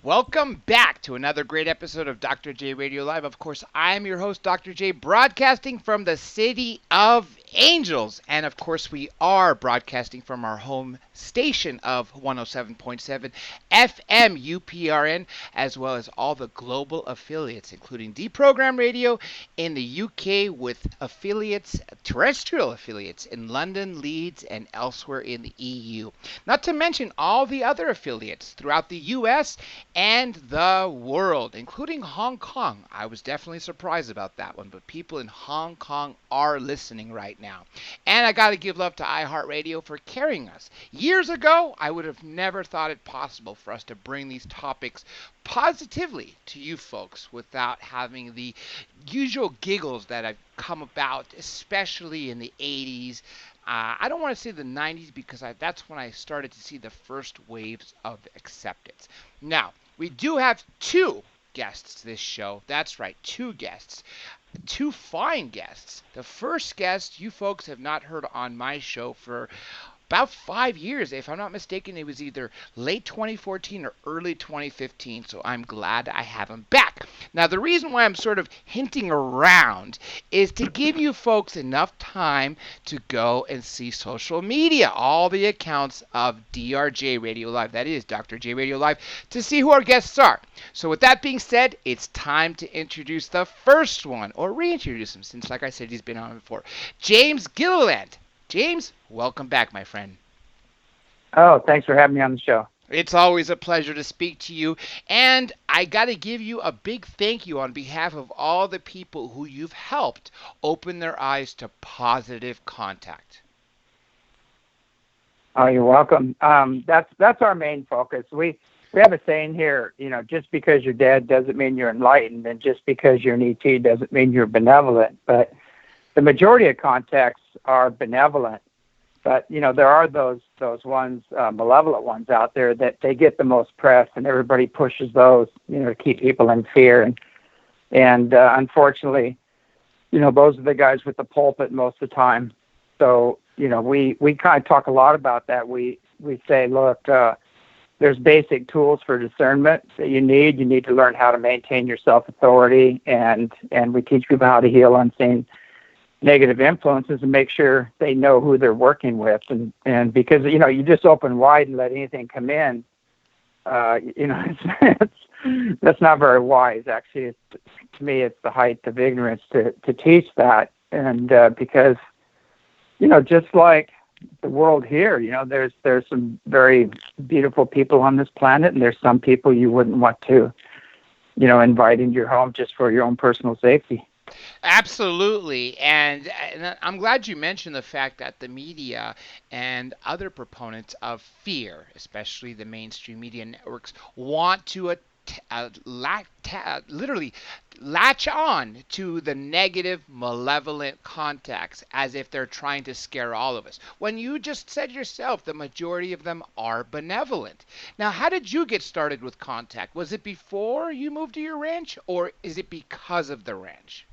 Welcome back to another great episode of Dr. J Radio Live. Of course, I'm your host, Dr. J, broadcasting from the City of Angels. And of course, we are broadcasting from our home station of 107.7 FM UPRN, as well as all the global affiliates, including Deprogrammed Radio in the UK with affiliates, terrestrial affiliates in London, Leeds, and elsewhere in the EU. Not to mention all the other affiliates throughout the US and the world, including Hong Kong. I was definitely surprised about that one, but people in Hong Kong are listening right now. And I got to give love to iHeartRadio for carrying us. Years ago, I would have never thought it possible for us to bring these topics positively to you folks without having the usual giggles that have come about, especially in the 80s. I don't want to say the 90s because that's when I started to see the first waves of acceptance. Now, we do have two guests this show. That's right, two guests. Two fine guests. The first guest you folks have not heard on my show for about 5 years. If I'm not mistaken, it was either late 2014 or early 2015, so I'm glad I have him back. Now, the reason why I'm sort of hinting around is to give you folks enough time to go and see social media, all the accounts of DRJ Radio Live, that is Dr. J Radio Live, to see who our guests are. So with that being said, it's time to introduce the first one, or reintroduce him, since like I said, he's been on before. James Gilliland. James, welcome back, my friend. Oh, thanks for having me on the show. It's always a pleasure to speak to you, and I got to give you a big thank you on behalf of all the people who you've helped open their eyes to positive contact. Oh, you're welcome. That's our main focus. We have a saying here, just because you're dead doesn't mean you're enlightened, and just because you're an ET doesn't mean you're benevolent. But the majority of contacts are benevolent, but there are those ones, malevolent ones out there that they get the most press, and everybody pushes those, to keep people in fear. And unfortunately, those are the guys with the pulpit most of the time. So we kind of talk a lot about that. We say, look, there's basic tools for discernment that you need. You need to learn how to maintain your self-authority, and we teach people how to heal unseen negative influences and make sure they know who they're working with. And because, you just open wide and let anything come in, that's not very wise. Actually, to me, it's the height of ignorance to teach that. And because, just like the world here, there's some very beautiful people on this planet, and there's some people you wouldn't want to, invite into your home just for your own personal safety. Absolutely. And I'm glad you mentioned the fact that the media and other proponents of fear, especially the mainstream media networks, want to literally latch on to the negative, malevolent contacts as if they're trying to scare all of us. When you just said yourself, the majority of them are benevolent. Now, how did you get started with contact? Was it before you moved to your ranch, or is it because of the ranch?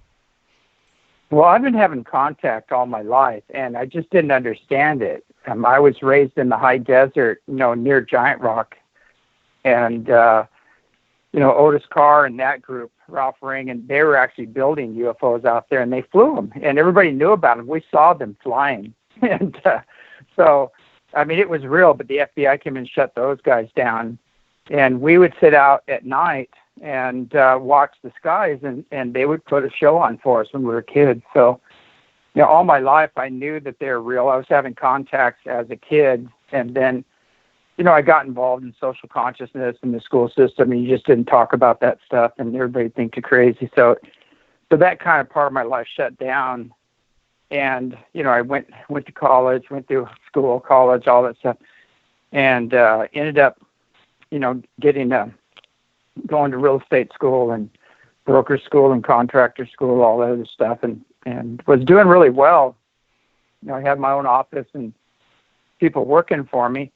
Well, I've been having contact all my life, and I just didn't understand it. I was raised in the high desert, near Giant Rock, and Otis Carr and that group, Ralph Ring, and they were actually building UFOs out there, and they flew them, and everybody knew about them. We saw them flying, and so it was real. But the FBI came and shut those guys down, and we would sit out at night and watch the skies, and they would put a show on for us when we were kids. So, all my life I knew that they were real. I was having contacts as a kid, and then, I got involved in social consciousness in the school system, and you just didn't talk about that stuff, and everybody think you're crazy. So that kind of part of my life shut down, and I went to college, went through school, college, all that stuff, and ended up, getting going to real estate school and broker school and contractor school, all that other stuff, and was doing really well. I had my own office and people working for me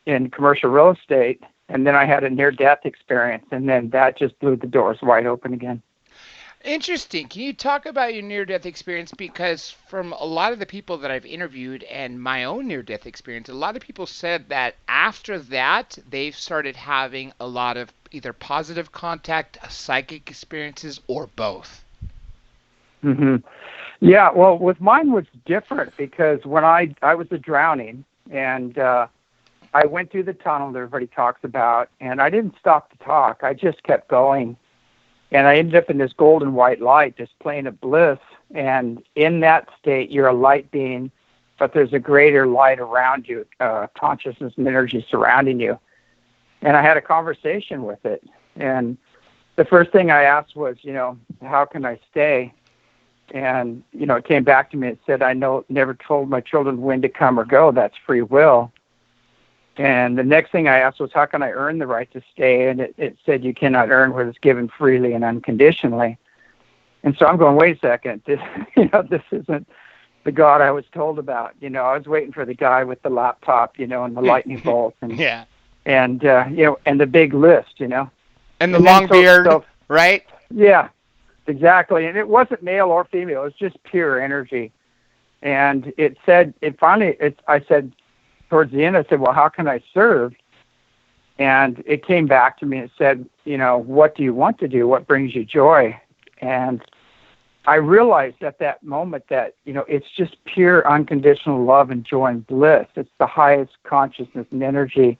in commercial real estate, and then I had a near-death experience, and then that just blew the doors wide open again. Interesting. Can you talk about your near-death experience? Because from a lot of the people that I've interviewed and my own near-death experience, a lot of people said that after that, they've started having a lot of either positive contact, psychic experiences, or both. hmm Yeah, well, with mine was different because when I was a drowning, and I went through the tunnel that everybody talks about, and I didn't stop to talk. I just kept going. And I ended up in this golden white light, this plane of bliss. And in that state, you're a light being, but there's a greater light around you, consciousness and energy surrounding you. And I had a conversation with it. And the first thing I asked was, how can I stay? And, it came back to me and said, never told my children when to come or go. That's free will. And the next thing I asked was, how can I earn the right to stay? And it said, you cannot earn what is given freely and unconditionally. And so I'm going, wait a second, this isn't the God I was told about. I was waiting for the guy with the laptop, and the lightning bolt, and Yeah. and the big list, And the long beard, right? Yeah, exactly. And it wasn't male or female; it was just pure energy. And I said, towards the end, I said, well, how can I serve? And it came back to me and said, what do you want to do? What brings you joy? And I realized at that moment that, it's just pure unconditional love and joy and bliss. It's the highest consciousness and energy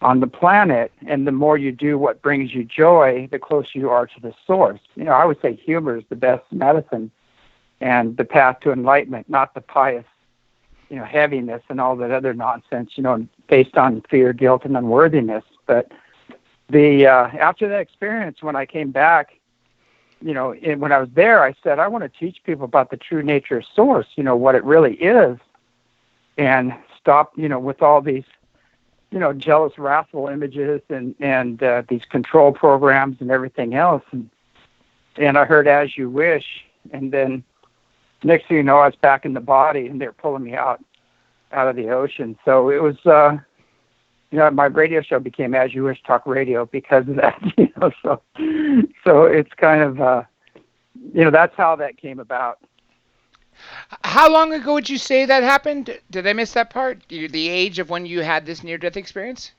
on the planet. And the more you do what brings you joy, the closer you are to the source. I would say humor is the best medicine and the path to enlightenment, not the pious heaviness and all that other nonsense, based on fear, guilt, and unworthiness. But after that experience, when I came back, when I was there, I said, I want to teach people about the true nature of source, what it really is, and stop, with all these, jealous, wrathful images and these control programs and everything else. And I heard As You Wish, and then next thing you know, I was back in the body, and they're pulling me out of the ocean. So it was, my radio show became As You Wish Talk Radio because of that. So it's kind of, that's how that came about. How long ago would you say that happened? Did I miss that part? The age of when you had this near-death experience?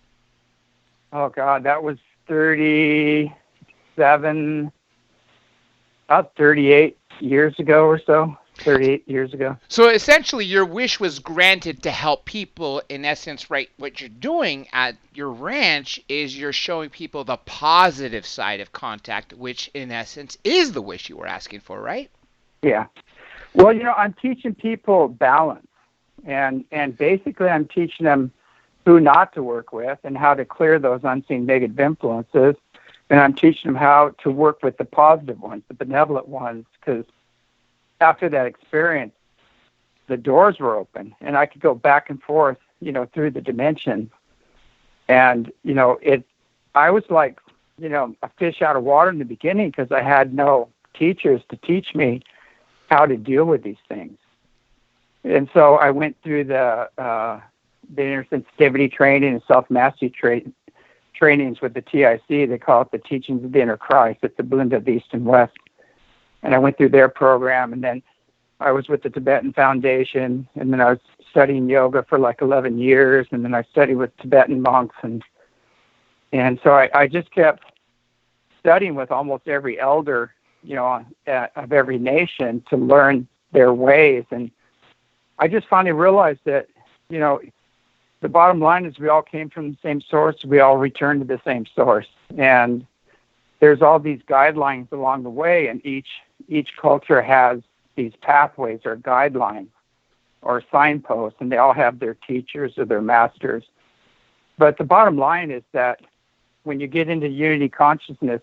Oh God, that was 37, about 38 years ago or so. 38 years ago. So essentially your wish was granted to help people, in essence, right? What you're doing at your ranch is you're showing people the positive side of contact, which in essence is the wish you were asking for, right? Yeah. Well, I'm teaching people balance, and basically I'm teaching them who not to work with and how to clear those unseen negative influences, and I'm teaching them how to work with the positive ones, the benevolent ones, because after that experience, the doors were open, and I could go back and forth, through the dimensions. And, I was like, a fish out of water in the beginning because I had no teachers to teach me how to deal with these things. And so I went through the inner sensitivity training and self-mastery trainings with the TIC. They call it the Teachings of the Inner Christ. It's a blend of East and West. And I went through their program, and then I was with the Tibetan Foundation, and then I was studying yoga for like 11 years, and then I studied with Tibetan monks, and so I just kept studying with almost every elder, of every nation to learn their ways. And I just finally realized that, the bottom line is we all came from the same source. We all return to the same source. And there's all these guidelines along the way, and each culture has these pathways or guidelines or signposts, and they all have their teachers or their masters. But the bottom line is that when you get into unity consciousness,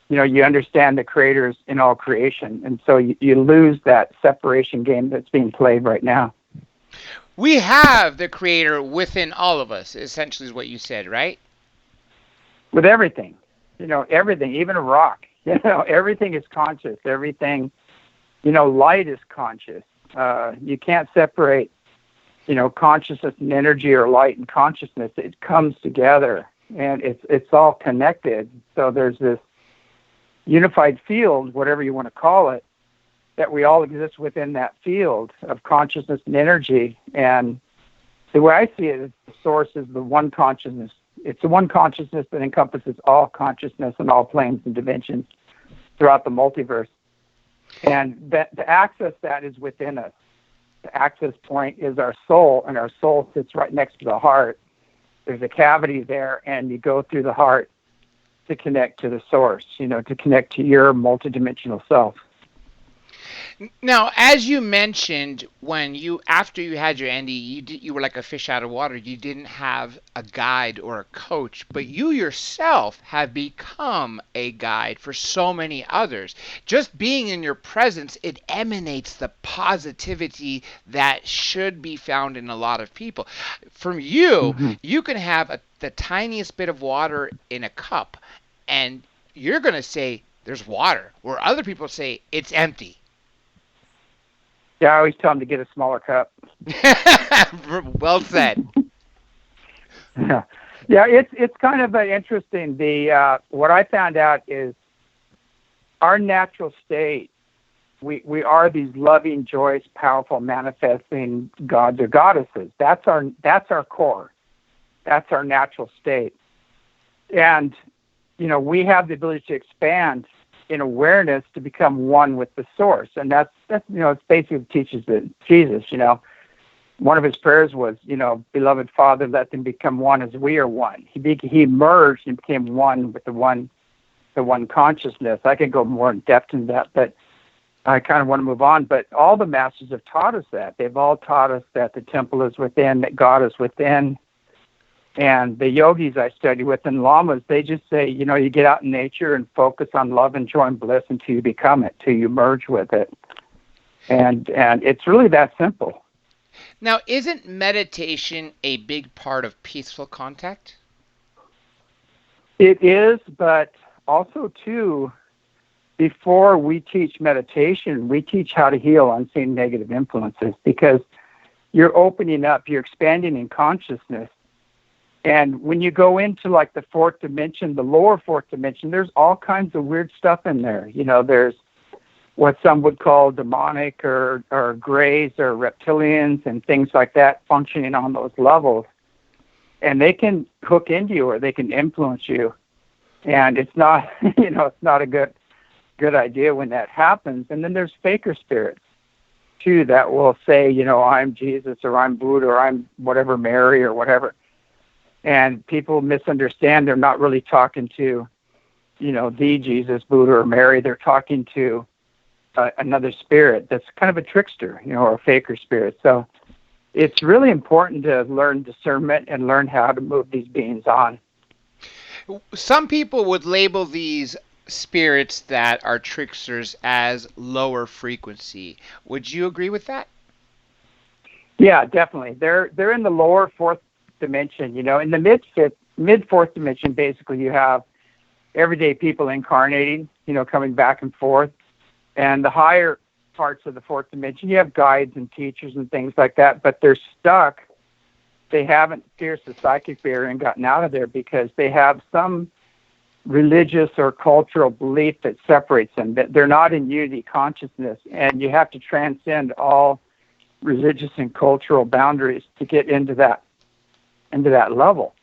you understand the creators in all creation, and so you lose that separation game that's being played right now. We have the creator within all of us, essentially is what you said, right? With everything. Everything, even a rock, everything is conscious. Everything, light is conscious. You can't separate, consciousness and energy, or light and consciousness. It comes together, and it's all connected. So there's this, unified field, whatever you want to call it, that we all exist within that field of consciousness and energy. And the way I see it is the source is the one consciousness. It's the one consciousness that encompasses all consciousness and all planes and dimensions throughout the multiverse. And that to access that is within us. The access point is our soul, and our soul sits right next to the heart. There's a cavity there, and you go through the heart to connect to the source, to connect to your multidimensional self. Now, as you mentioned, after you had your NDE, you were like a fish out of water. You didn't have a guide or a coach, but you yourself have become a guide for so many others. Just being in your presence, it emanates the positivity that should be found in a lot of people. From you, you can have the tiniest bit of water in a cup, and you're going to say there's water, where other people say it's empty. Yeah, I always tell them to get a smaller cup. Well said. Yeah, it's kind of interesting. What I found out is our natural state. We are these loving, joyous, powerful, manifesting gods or goddesses. That's our core. That's our natural state. And we have the ability to expand in awareness to become one with the source. And that's it's basically what teaches Jesus, one of his prayers was, beloved Father, let them become one as we are one. He merged and became one with the one consciousness. I could go more in depth in that, but I kind of want to move on. But all the masters have taught us that. They've all taught us that the temple is within, that God is within. And the yogis I study with and lamas, they just say, you get out in nature and focus on love and joy and bliss until you become it, till you merge with it. And it's really that simple. Now, isn't meditation a big part of peaceful contact? It is, but also, too, before we teach meditation, we teach how to heal unseen negative influences, because you're opening up, you're expanding in consciousness. And when you go into like the fourth dimension, the lower fourth dimension, there's all kinds of weird stuff in there. There's what some would call demonic or grays or reptilians and things like that functioning on those levels. And they can hook into you or they can influence you. And it's not, it's not a good idea when that happens. And then there's faker spirits too that will say, I'm Jesus or I'm Buddha or I'm whatever, Mary or whatever. And people misunderstand. They're not really talking to, the Jesus, Buddha, or Mary. They're talking to another spirit that's kind of a trickster, or a faker spirit. So it's really important to learn discernment and learn how to move these beings on. Some people would label these spirits that are tricksters as lower frequency. Would you agree with that? Yeah, definitely. They're in the lower fourth dimension. In the mid fourth dimension, basically you have everyday people incarnating, coming back and forth. And the higher parts of the fourth dimension, you have guides and teachers and things like that, but they're stuck. They haven't pierced the psychic barrier and gotten out of there because they have some religious or cultural belief that separates them, that they're not in unity consciousness. And you have to transcend all religious and cultural boundaries to get into that level.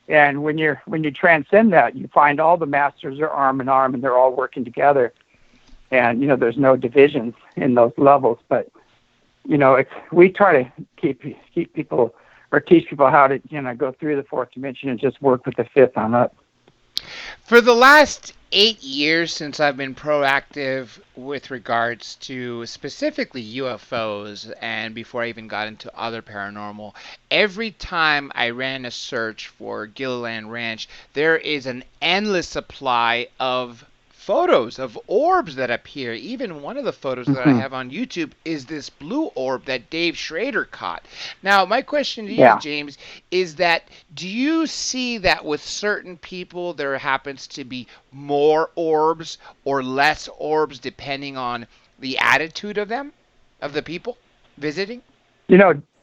And when you transcend that, you find all the masters are arm in arm and they're all working together. And there's no divisions in those levels. But we try to keep people or teach people how to go through the fourth dimension and just work with the fifth on up. For the last 8 years since I've been proactive with regards to specifically UFOs, and before I even got into other paranormal, every time I ran a search for Gilliland Ranch, there is an endless supply of photos of orbs that appear. Even one of the photos that I have on YouTube is this blue orb that Dave Schrader caught. Now, my question to you, James, is that do you see that with certain people there happens to be more orbs or less orbs depending on the attitude of the people visiting?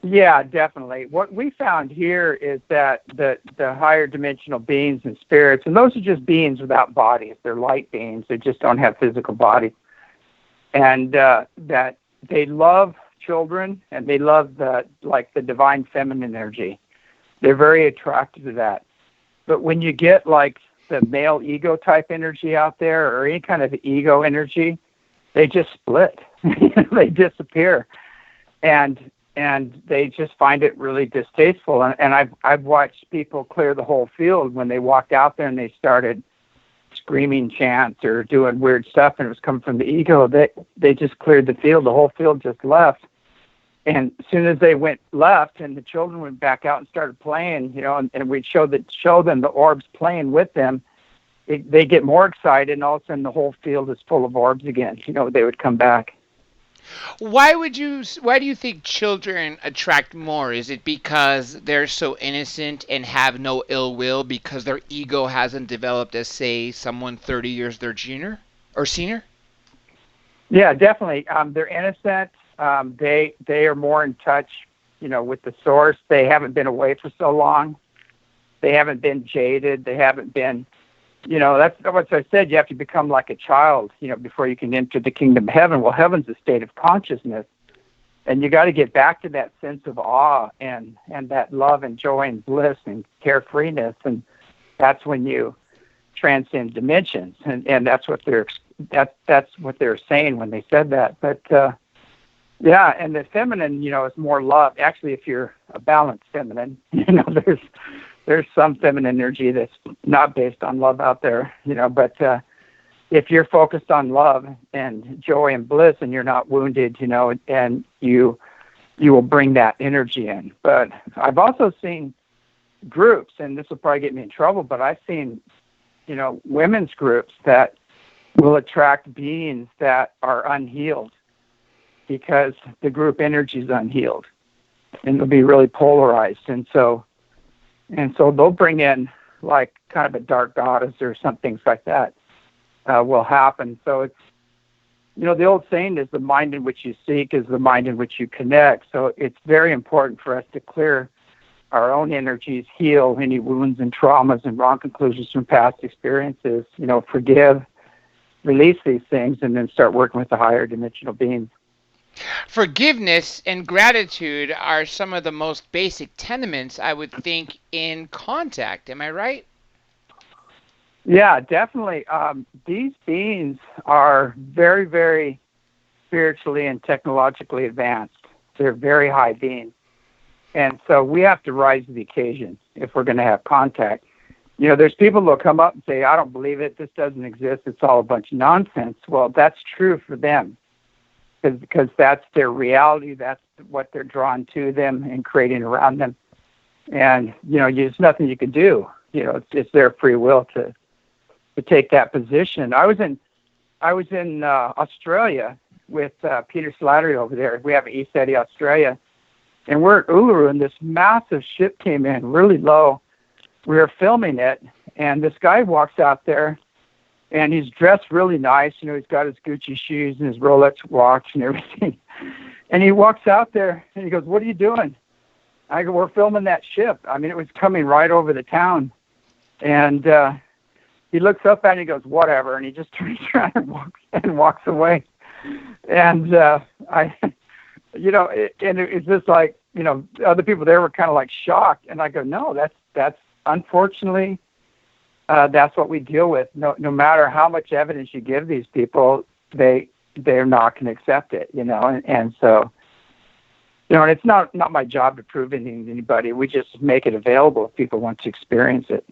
Yeah, definitely. What we found here is that the higher dimensional beings and spirits, and those are just beings without bodies. They're light beings. They just don't have physical bodies. And that they love children, and they love the divine feminine energy. They're very attracted to that. But when you get like the male ego type energy out there, or any kind of ego energy, they just split. They disappear. And they just find it really distasteful. And I've watched people clear the whole field when they walked out there and they started screaming chants or doing weird stuff, and it was coming from the ego. They just cleared the field. The whole field just left. And as soon as they went left, and the children went back out and started playing, and we'd show them the orbs playing with them, they get more excited, and all of a sudden the whole field is full of orbs again. They would come back. Why do you think children attract more? Is it because they're so innocent and have no ill will because their ego hasn't developed as, say, someone 30 years their junior or senior? Yeah, definitely. They're innocent. They are more in touch, with the source. They haven't been away for so long. They haven't been jaded. They haven't been, that's what I said. You have to become like a child, before you can enter the kingdom of heaven. Well, heaven's a state of consciousness, and you got to get back to that sense of awe and that love and joy and bliss and carefreeness, and that's when you transcend dimensions, and that's what that's what they're saying when they said that. But yeah, and the feminine, is more love. Actually, if you're a balanced feminine, there's some feminine energy that's not based on love out there, but if you're focused on love and joy and bliss, and you're not wounded, and you will bring that energy in. But I've also seen groups, and this will probably get me in trouble, but I've seen, women's groups that will attract beings that are unhealed because the group energy is unhealed, and they'll be really polarized. And so they'll bring in like kind of a dark goddess or some things like that will happen. So it's, the old saying is the mind in which you seek is the mind in which you connect. So it's very important for us to clear our own energies, heal any wounds and traumas and wrong conclusions from past experiences, forgive, release these things, and then start working with the higher dimensional beings. Forgiveness and gratitude are some of the most basic tenements, I would think, in contact. Am I right? Yeah, definitely. These beings are very, very spiritually and technologically advanced. They're very high beings. And so we have to rise to the occasion if we're going to have contact. There's people who will come up and say, I don't believe it. This doesn't exist. It's all a bunch of nonsense. Well, that's true for them because that's their reality. That's what they're drawn to them and creating around them. And, there's nothing you can do. It's their free will to take that position. I was in Australia with Peter Slattery over there. We have East Eddie, Australia. And we're at Uluru, and this massive ship came in really low. We were filming it, and this guy walks out there, and he's dressed really nice. He's got his Gucci shoes and his Rolex watch and everything. And he walks out there, and he goes, "What are you doing?" I go, "We're filming that ship." I mean, it was coming right over the town. And he looks up at it and he goes, "Whatever." And he just turns around and walks away. And it's just like, other people there were kind of like shocked. And I go, no, that's unfortunately, that's what we deal with. No matter how much evidence you give these people, they're not going to accept it, and so, and it's not my job to prove anything to anybody. We just make it available if people want to experience it.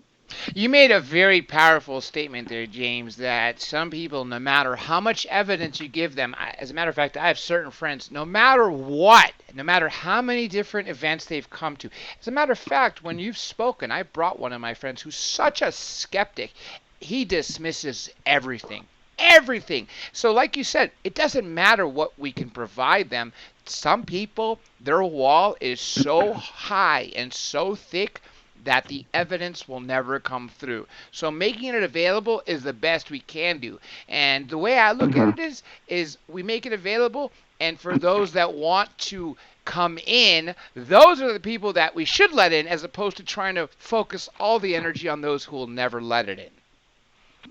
You made a very powerful statement there, James, that some people, no matter how much evidence you give them, as a matter of fact, I have certain friends, no matter what, no matter how many different events they've come to. As a matter of fact, when you've spoken, I brought one of my friends who's such a skeptic. He dismisses everything. Everything. So like you said, it doesn't matter what we can provide them. Some people, their wall is so high and so thick that the evidence will never come through. So making it available is the best we can do. And the way I look at it is we make it available, and for those that want to come in, those are the people that we should let in, as opposed to trying to focus all the energy on those who will never let it in.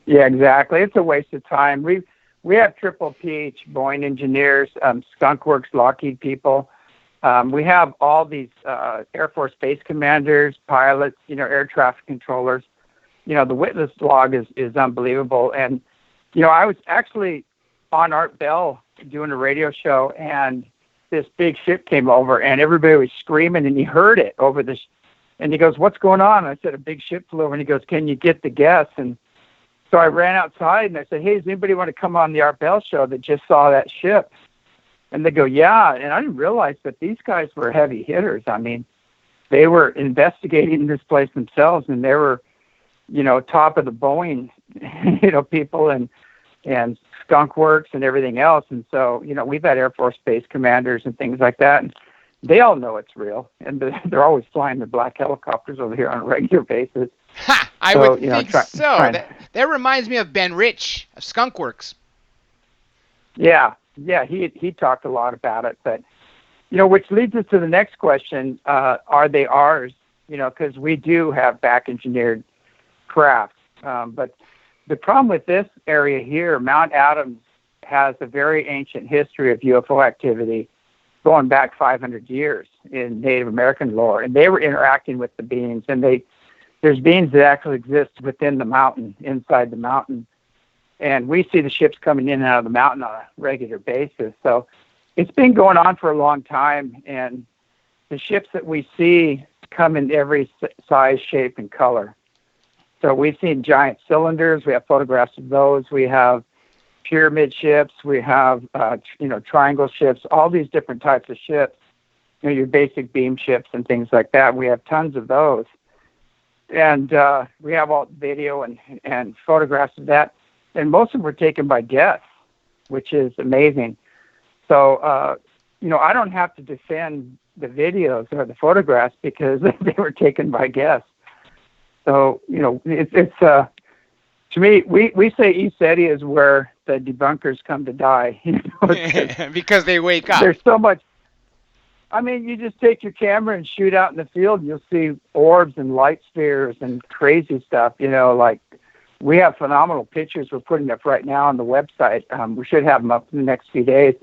Yeah, exactly. It's a waste of time. We have triple PH Boeing engineers, Skunk Works, Lockheed people. We have all these Air Force base commanders, pilots, air traffic controllers. The witness log is unbelievable. And, I was actually on Art Bell doing a radio show, and this big ship came over, and everybody was screaming, and he heard it over and he goes, "What's going on?" I said, "A big ship flew over," and he goes, "Can you get the guests?" And so I ran outside, and I said, "Hey, does anybody want to come on the Art Bell show that just saw that ship?" And they go, "Yeah." And I didn't realize that these guys were heavy hitters. I mean, they were investigating this place themselves, and they were, top of the Boeing, people and Skunk Works and everything else. And so, we've had Air Force base commanders and things like that, and they all know it's real. And they're always flying the black helicopters over here on a regular basis. Ha! I would think so. That reminds me of Ben Rich of Skunk Works. Yeah, he talked a lot about it. But, which leads us to the next question, are they ours? Because we do have back-engineered craft. But the problem with this area here, Mount Adams has a very ancient history of UFO activity going back 500 years in Native American lore. And they were interacting with the beings, and there's beings that actually exist within the mountain, inside the mountain. And we see the ships coming in and out of the mountain on a regular basis. So it's been going on for a long time, and the ships that we see come in every size, shape, and color. So we've seen giant cylinders. We have photographs of those. We have pyramid ships. We have, triangle ships, all these different types of ships, your basic beam ships and things like that. We have tons of those. And we have all video and photographs of that. And most of them were taken by guests, which is amazing. So, I don't have to defend the videos or the photographs because they were taken by guests. So, it's to me, we say ECETI is where the debunkers come to die. Because they wake up. There's so much. I mean, you just take your camera and shoot out in the field, and you'll see orbs and light spheres and crazy stuff. Like we have phenomenal pictures we're putting up right now on the website. We should have them up in the next few days.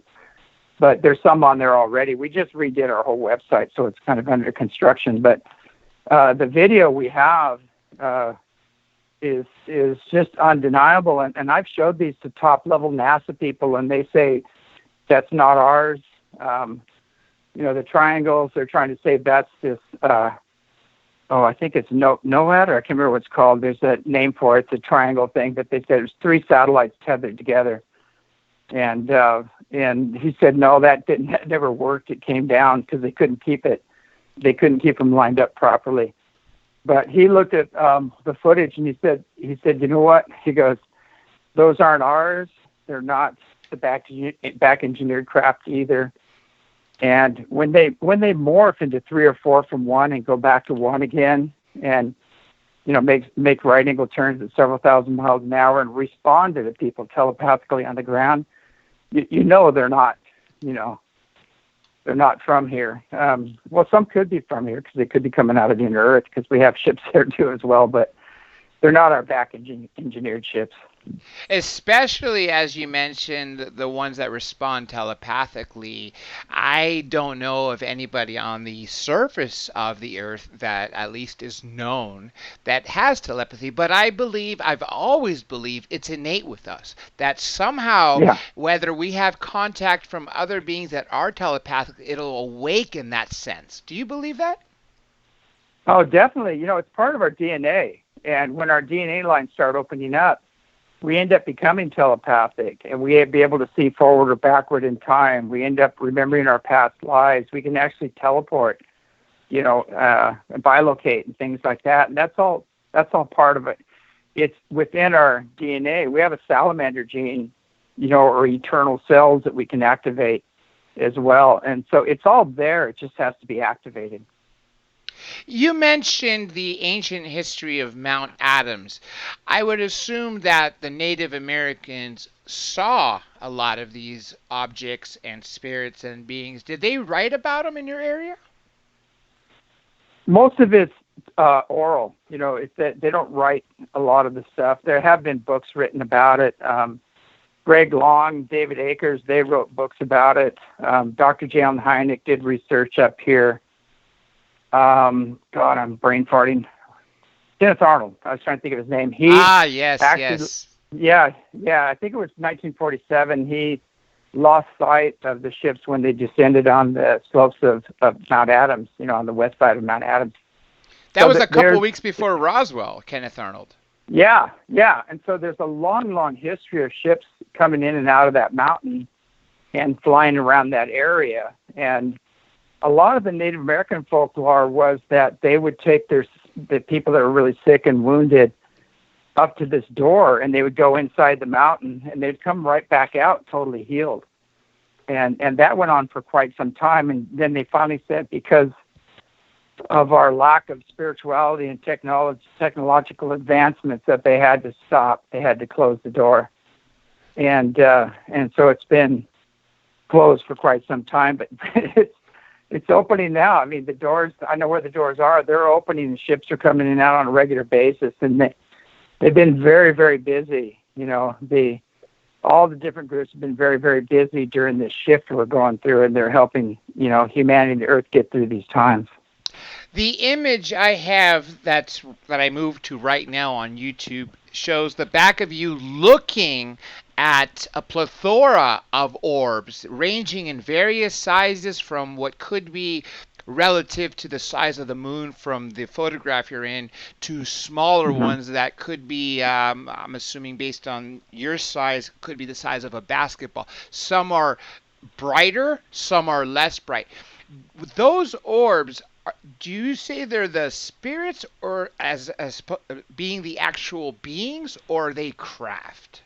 But there's some on there already. We just redid our whole website, so it's kind of under construction. But the video we have is just undeniable. And I've showed these to top-level NASA people, and they say that's not ours. The triangles, they're trying to say that's this, I think it's NOAD, or I can't remember what it's called. There's a name for it, the triangle thing, but they said there's 3 satellites tethered together. And he said, no, that never worked. It came down because they couldn't keep them lined up properly. But he looked at the footage, and he said, you know what? He goes, those aren't ours. They're not the back engineered craft either. And when they morph into 3 or 4 from one and go back to one again, and make right angle turns at several thousand miles an hour and respond to the people telepathically on the ground, they're not, they're not from here. Well, some could be from here because they could be coming out of the inner Earth because we have ships there too as well, but they're not our back engineered ships. Especially, as you mentioned, the ones that respond telepathically. I don't know of anybody on the surface of the Earth that at least is known that has telepathy, but I've always believed it's innate with us, that somehow, whether we have contact from other beings that are telepathic, it'll awaken that sense. Do you believe that? Oh, definitely. It's part of our DNA. And when our DNA lines start opening up, we end up becoming telepathic, and we be able to see forward or backward in time. We end up remembering our past lives. We can actually teleport, bilocate and things like that. And that's all part of it. It's within our DNA. We have a salamander gene, or eternal cells that we can activate as well. And so it's all there. It just has to be activated. You mentioned the ancient history of Mount Adams. I would assume that the Native Americans saw a lot of these objects and spirits and beings. Did they write about them in your area? Most of it's oral. It's that they don't write a lot of the stuff. There have been books written about it. Greg Long, David Akers, they wrote books about it. Dr. Jalen Hynek did research up here. God, I'm brain farting. Dennis Arnold. I was trying to think of his name. He Yes, actually, yes. yeah. I think it was 1947. He lost sight of the ships when they descended on the slopes of Mount Adams, on the west side of Mount Adams. That was a couple weeks before Roswell, Kenneth Arnold. Yeah. And so there's a long, long history of ships coming in and out of that mountain and flying around that area. And a lot of the Native American folklore was that they would take the people that were really sick and wounded up to this door, and they would go inside the mountain, and they'd come right back out totally healed. And that went on for quite some time. And then they finally said, because of our lack of spirituality and technological advancements, that they had to stop. They had to close the door. And so it's been closed for quite some time, but it's opening now. I mean, the doors, I know where the doors are. They're opening, and ships are coming in and out on a regular basis, and they've been very, very busy. All the different groups have been very, very busy during this shift we're going through, and they're helping, humanity and the earth get through these times. The image I have that I moved to right now on YouTube shows the back of you looking at a plethora of orbs ranging in various sizes from what could be relative to the size of the moon from the photograph you're in to smaller ones that could be, I'm assuming based on your size, could be the size of a basketball. Some are brighter, some are less bright. Those orbs, do you say they're the spirits or as being the actual beings, or are they craft?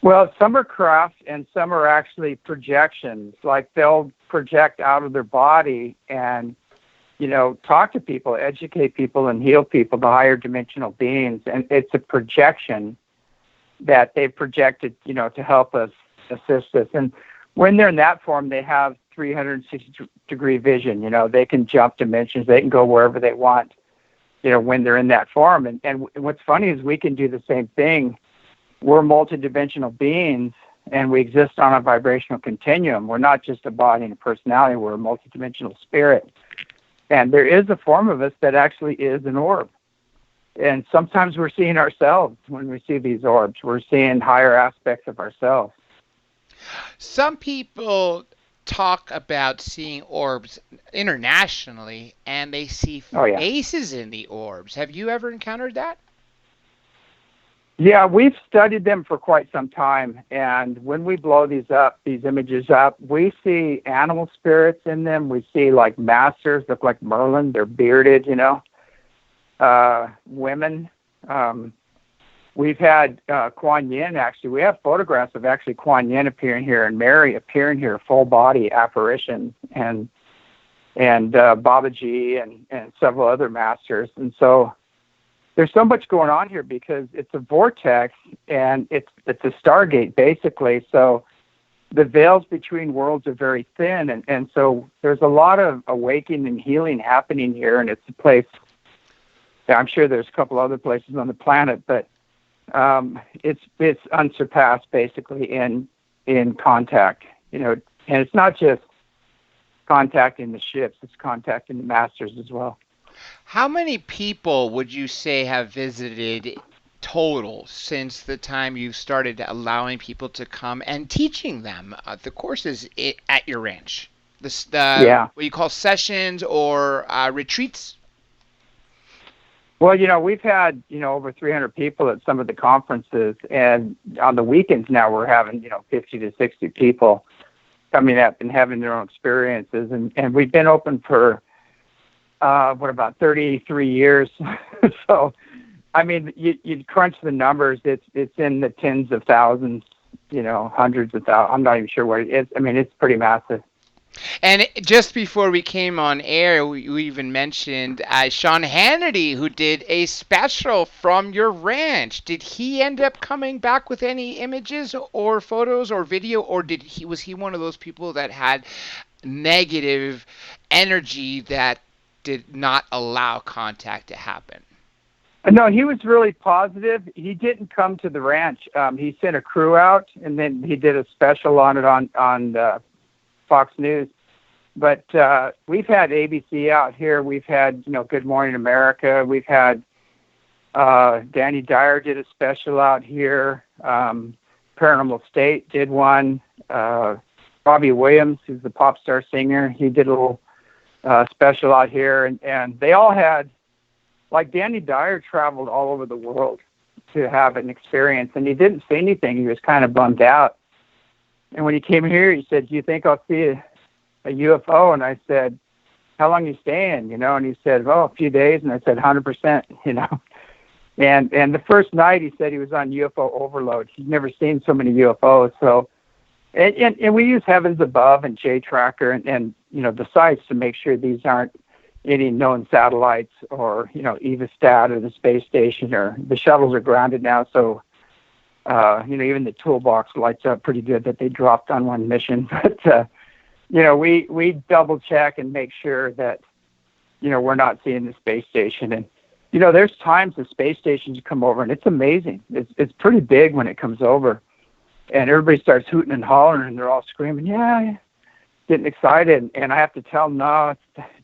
Well, some are craft and some are actually projections. Like they'll project out of their body and, talk to people, educate people, and heal people, the higher dimensional beings. And it's a projection that they've projected, to help us, assist us. And when they're in that form, they have 360-degree vision. They can jump dimensions. They can go wherever they want, when they're in that form. And what's funny is we can do the same thing. We're multidimensional beings, and we exist on a vibrational continuum. We're not just a body and a personality. We're a multidimensional spirit. And there is a form of us that actually is an orb. And sometimes we're seeing ourselves when we see these orbs. We're seeing higher aspects of ourselves. Some people talk about seeing orbs internationally, and they see faces in the orbs. Have you ever encountered that? Yeah, we've studied them for quite some time, and when we blow these images up, we see animal spirits in them. We see like masters, look like Merlin. They're bearded, women. We've had Kuan Yin, actually. We have photographs of actually Kuan Yin appearing here and Mary appearing here, full body apparition, and Babaji and several other masters. And so there's so much going on here because it's a vortex and it's a stargate basically. So the veils between worlds are very thin, and so there's a lot of awakening and healing happening here, and it's a place. I'm sure there's a couple other places on the planet, but it's unsurpassed basically in contact, and it's not just contacting the ships, it's contacting the masters as well. How many people would you say have visited total since the time you started allowing people to come and teaching them the courses at your ranch? What you call sessions or retreats? Well, we've had, over 300 people at some of the conferences, and on the weekends now we're having, 50 to 60 people coming up and having their own experiences. And we've been open for, about 33 years. So, I mean, you crunch the numbers, it's in the tens of thousands, hundreds of thousands. I'm not even sure what it is. I mean, it's pretty massive. And just before we came on air, we even mentioned Sean Hannity, who did a special from your ranch. Did he end up coming back with any images or photos or video, or was he one of those people that had negative energy that did not allow contact to happen? No, he was really positive. He didn't come to the ranch. He sent a crew out, and then he did a special on it on Fox News. But we've had ABC out here. We've had, Good Morning America. We've had Danny Dyer did a special out here. Paranormal State did one. Robbie Williams, who's the pop star singer, he did a little special out here. And they all had, like Danny Dyer traveled all over the world to have an experience. And he didn't say anything. He was kind of bummed out. And when he came here, he said, "Do you think I'll see a UFO?" And I said, "How long are you staying?" And he said, "Oh, a few days." And I said, 100%, And the first night he said he was on UFO overload. He'd never seen so many UFOs. So, and we use Heavens Above and J Tracker and the sites to make sure these aren't any known satellites or, Evostat or the space station, or the shuttles are grounded now. So, even the toolbox lights up pretty good that they dropped on one mission. But, we double check and make sure that, we're not seeing the space station. And, there's times the space stations come over and it's amazing. It's pretty big when it comes over, and everybody starts hooting and hollering and they're all screaming, yeah, getting excited. And I have to tell them, no,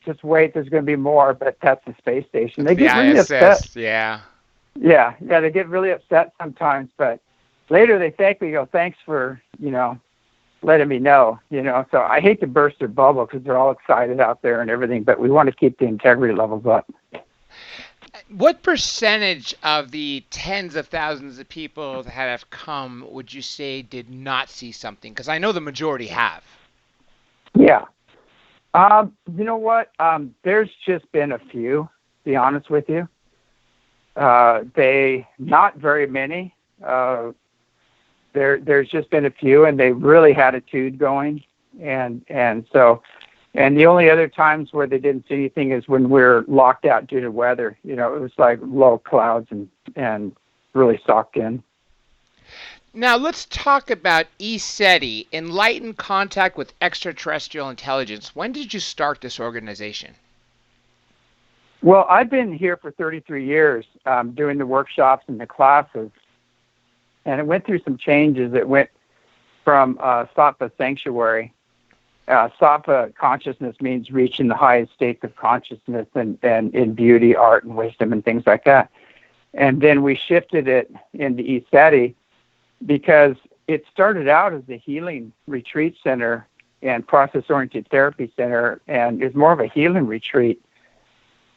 just wait, there's going to be more, but that's the space station. They get really upset. Yeah. Yeah, they get really upset sometimes, but later they thank me, go, "Thanks for, letting me know," So I hate to burst their bubble because they're all excited out there and everything, but we want to keep the integrity levels up. What percentage of the tens of thousands of people that have come would you say did not see something? Because I know the majority have. Yeah. You know what? There's just been a few, to be honest with you. Not very many. There's just been a few, and they really had a tude going, and the only other times where they didn't see anything is when we're locked out due to weather. It was like low clouds and really socked in. Now let's talk about ESETI, Enlightened Contact with Extraterrestrial Intelligence. When did you start this organization? Well, I've been here for 33 years doing the workshops and the classes. And it went through some changes. It went from Sattva sanctuary. Sattva consciousness means reaching the highest states of consciousness and in beauty, art, and wisdom and things like that. And then we shifted it into ESETI because it started out as a healing retreat center and process-oriented therapy center, and it's more of a healing retreat.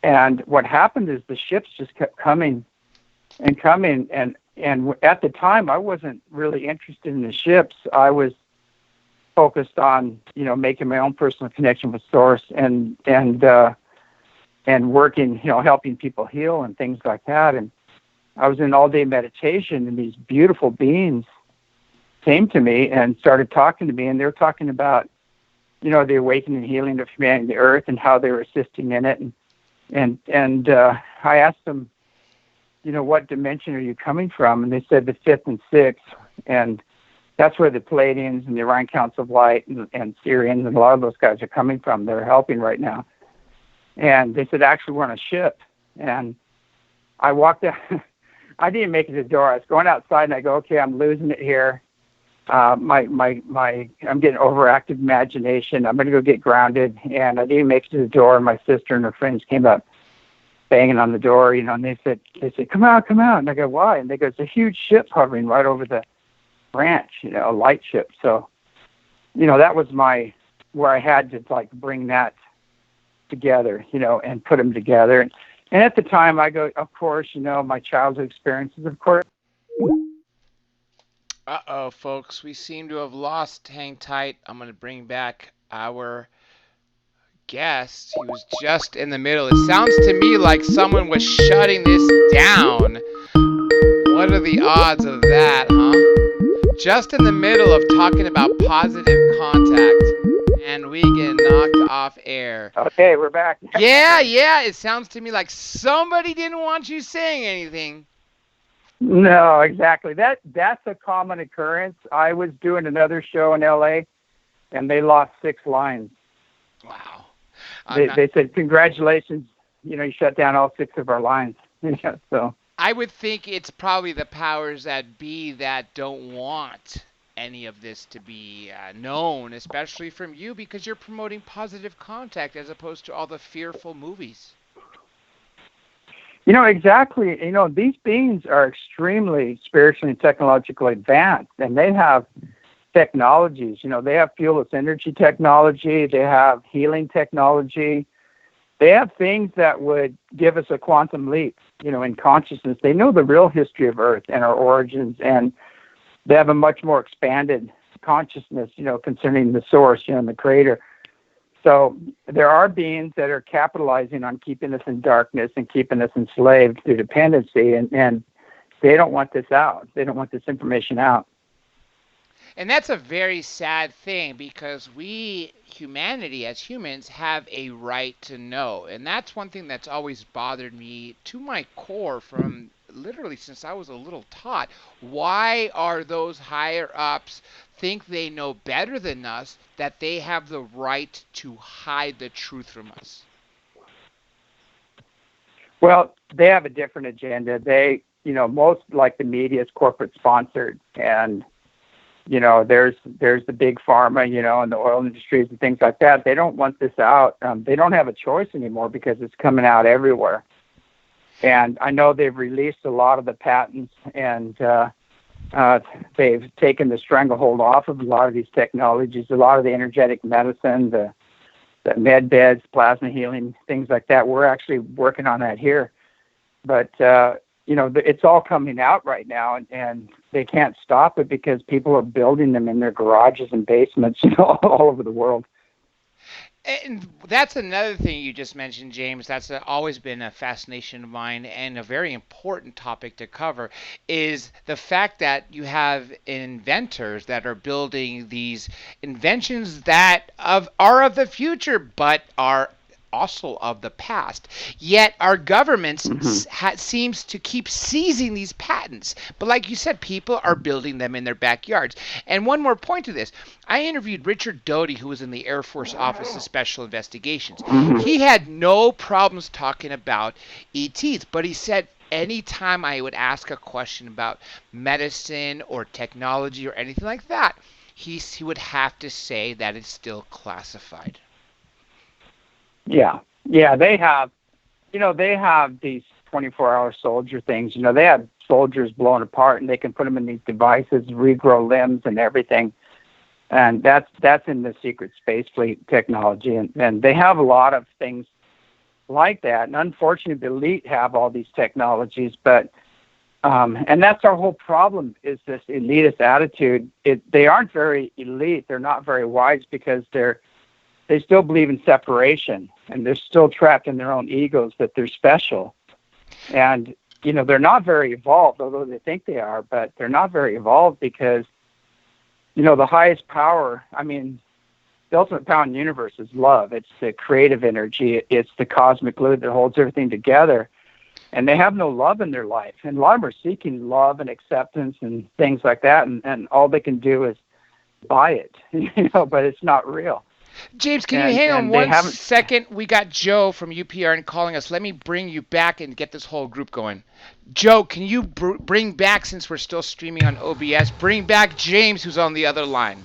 And what happened is the ships just kept coming and coming, and at the time I wasn't really interested in the ships. I was focused on making my own personal connection with Source and working, helping people heal and things like that. And I was in all-day meditation, and these beautiful beings came to me and started talking to me, and they were talking about the awakening and healing of humanity, the earth, and how they were assisting in it. And I asked them, what dimension are you coming from? And they said the fifth and sixth. And that's where the Palladians and the Orion Council of Light and Syrians and a lot of those guys are coming from. They're helping right now. And they said, actually, we're on a ship. And I walked out. I didn't make it to the door. I was going outside, and I go, okay, I'm losing it here. I'm getting overactive imagination. I'm going to go get grounded. And I didn't make it to the door. And my sister and her friends came up banging on the door, and they said, come out. And I go, why? And they go, it's a huge ship hovering right over the branch, a light ship. So, that was where I had to bring that together, and put them together. And at the time I go, of course, my childhood experiences, of course. Uh-oh, folks, we seem to have lost. Hang tight. I'm going to bring back our guest. He was just in the middle. It sounds to me like someone was shutting this down. What are the odds of that, huh? Just in the middle of talking about positive contact And we get knocked off air. Okay, we're back. Yeah. It sounds to me like somebody didn't want you saying anything. No, exactly. That's a common occurrence. I was doing another show in LA, and they lost 6 lines. Wow. They said, "Congratulations, you shut down all 6 of our lines." So I would think it's probably the powers that be that don't want any of this to be known, especially from you, because you're promoting positive contact as opposed to all the fearful movies. Exactly. These beings are extremely spiritually and technologically advanced, and they have technologies. They have fuelless energy technology. They have healing technology. They have things that would give us a quantum leap, in consciousness. They know the real history of Earth and our origins, and they have a much more expanded consciousness, concerning the source, and the creator. So there are beings that are capitalizing on keeping us in darkness and keeping us enslaved through dependency, and they don't want this out. They don't want this information out. And that's a very sad thing because we, humanity as humans, have a right to know. And that's one thing that's always bothered me to my core from literally since I was a little tot. Why are those higher ups think they know better than us that they have the right to hide the truth from us? Well, they have a different agenda. They, most like the media is corporate sponsored, and there's the big pharma, and the oil industries and things like that. They don't want this out. They don't have a choice anymore because it's coming out everywhere. And I know they've released a lot of the patents, and they've taken the stranglehold off of a lot of these technologies, a lot of the energetic medicine, the med beds, plasma healing, things like that. We're actually working on that here. But, it's all coming out right now, and they can't stop it because people are building them in their garages and basements, all over the world. And that's another thing you just mentioned, James. That's always been a fascination of mine and a very important topic to cover is the fact that you have inventors that are building these inventions that are of the future but are also of the past. Yet our governments seems to keep seizing these patents. But like you said, people are building them in their backyards. And one more point to this. I interviewed Richard Doty, who was in the Air Force Office of Special Investigations. He had no problems talking about ETs, but he said anytime I would ask a question about medicine or technology or anything like that, he would have to say that it's still classified. Yeah, they have, they have these 24-hour soldier things. They have soldiers blown apart, and they can put them in these devices, regrow limbs and everything. And that's in the secret space fleet technology, and they have a lot of things like that. And unfortunately, the elite have all these technologies, but and that's our whole problem is this elitist attitude. They aren't very elite. They're not very wise because they still believe in separation, and they're still trapped in their own egos that they're special. And, they're not very evolved, although they think they are, but they're not very evolved because, the highest power, the ultimate power in the universe is love. It's the creative energy. It's the cosmic glue that holds everything together. And they have no love in their life. And a lot of them are seeking love and acceptance and things like that. And all they can do is buy it, but it's not real. James, can you hang on 1 second? We got Joe from UPRN calling us. Let me bring you back and get this whole group going. Joe, can you bring back, since we're still streaming on OBS, bring back James, who's on the other line?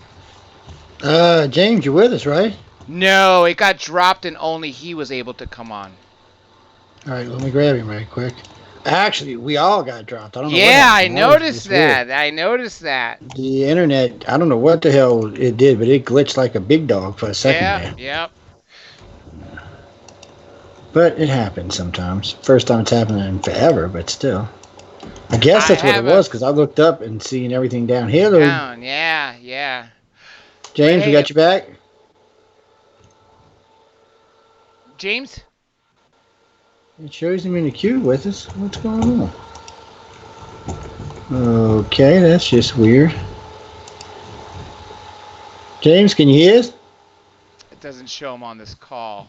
James, you're with us, right? No, it got dropped and only he was able to come on. All right, let me grab him right quick. Actually, we all got dropped. I don't know. Yeah, I noticed that. I noticed that. The internet, I don't know what the hell it did, but it glitched like a big dog for a second there. Yep. But it happens sometimes. First time it's happened in forever, but still. I guess that's what it was, because I looked up and seen everything down here. Down, yeah. James, we got you back? James? It shows him in the queue with us. What's going on? Okay, that's just weird. James, can you hear us? doesn't show him on this call.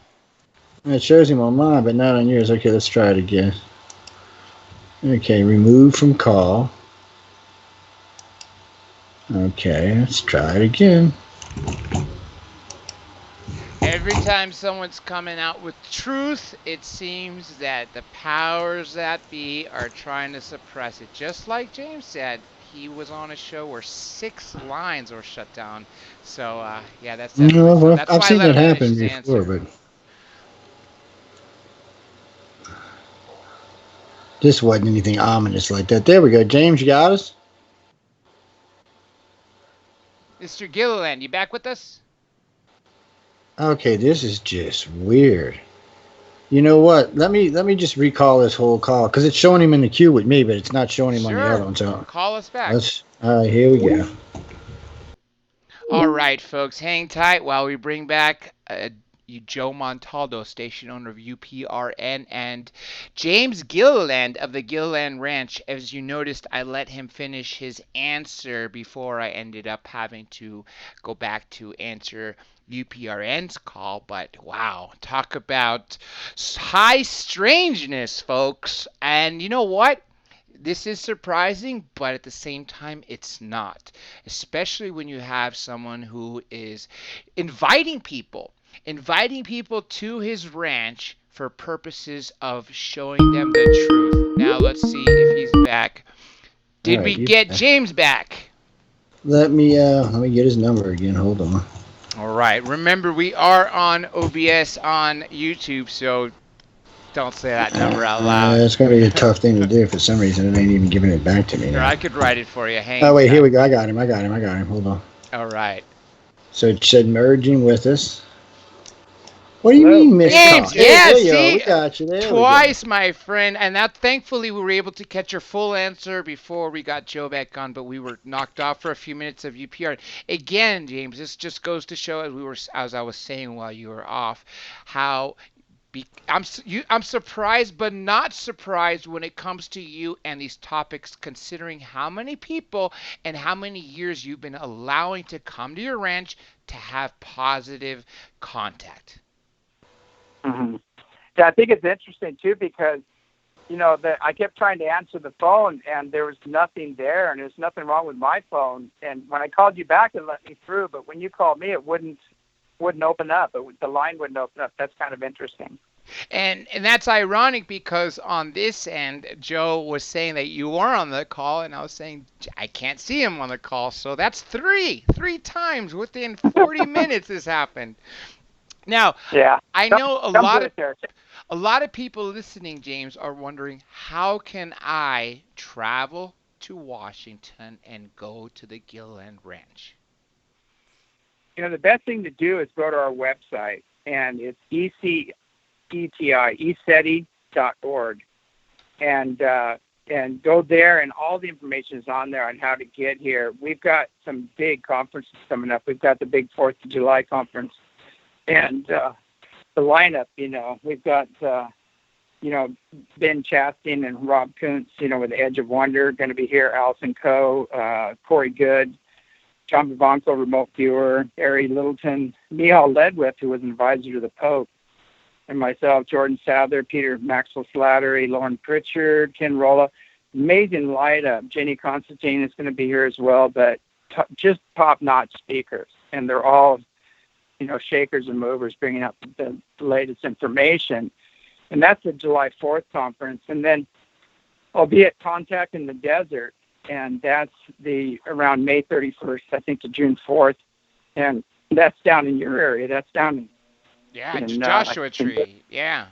It shows him on mine, but not on yours. Okay, let's try it again. Okay, remove from call. Okay, let's try it again. Every time someone's coming out with truth, it seems that the powers that be are trying to suppress it. Just like James said, he was on a show where 6 lines were shut down. So, yeah, that's definitely No, that's I've why I seen let that him finish happen his before, answer. but this wasn't anything ominous like that. There we go. James, you got us? Mr. Gilliland, you back with us? Okay, this is just weird. You know what? Let me just recall this whole call because it's showing him in the queue with me, but it's not showing him on the other one. So Call us back. let's. Here we go. All right, folks, hang tight while we bring back Joe Montaldo, station owner of UPRN, and James Gilliland of the Gilliland Ranch. As you noticed, I let him finish his answer before I ended up having to go back to answer UPRN's call. But wow, talk about high strangeness, folks. And you know what? This is surprising, but at the same time, it's not. Especially when you have someone who is inviting people to his ranch for purposes of showing them the truth. Now let's see if he's back. Did we get James back? Let me get his number again. Hold on. All right. Remember, we are on OBS on YouTube, so don't say that number out loud. It's going to be a tough thing to do for some reason. It ain't even giving it back to me now. Or I could write it for you. Hang on. Oh, wait, here we go. I got him. Hold on. All right. So it said merging with us. What do you mean, Miss James? Yeah, see? We got you. There twice, my friend. And that, thankfully, we were able to catch your full answer before we got Joe back on, but we were knocked off for a few minutes of UPR. Again, James, this just goes to show, as I was saying while you were off, how I'm surprised, but not surprised when it comes to you and these topics, considering how many people and how many years you've been allowing to come to your ranch to have positive contact. Mm-hmm. Yeah, I think it's interesting too because, I kept trying to answer the phone and there was nothing there, and there's nothing wrong with my phone. And when I called you back, it let me through, but when you called me, it wouldn't open up. The line wouldn't open up. That's kind of interesting. And that's ironic because on this end, Joe was saying that you were on the call, and I was saying I can't see him on the call. So that's three times within 40 minutes this happened. Now, yeah, I know a lot of people listening, James, are wondering, how can I travel to Washington and go to the Gilliland Ranch? The best thing to do is go to our website, and it's ECETI.org, and go there, and all the information is on there on how to get here. We've got some big conferences coming up. We've got the big 4th of July conference, and the lineup, we've got, Ben Chastain and Rob Kuntz, with the Edge of Wonder, going to be here, Allison Coe, Corey Good, John Vivanco, remote viewer, Ari Littleton, Nihal Ledwith, who was an advisor to the Pope, and myself, Jordan Sadler, Peter Maxwell Slattery, Lauren Pritchard, Ken Rolla. Amazing lineup. Jenny Constantine is going to be here as well, but just top-notch speakers. And they're all, shakers and movers, bringing up the latest information. And that's the July 4th conference. And then I'll be at Contact in the Desert, and that's around May 31st, I think, to June 4th. And that's down in your area. That's down in Joshua Tree. Yeah,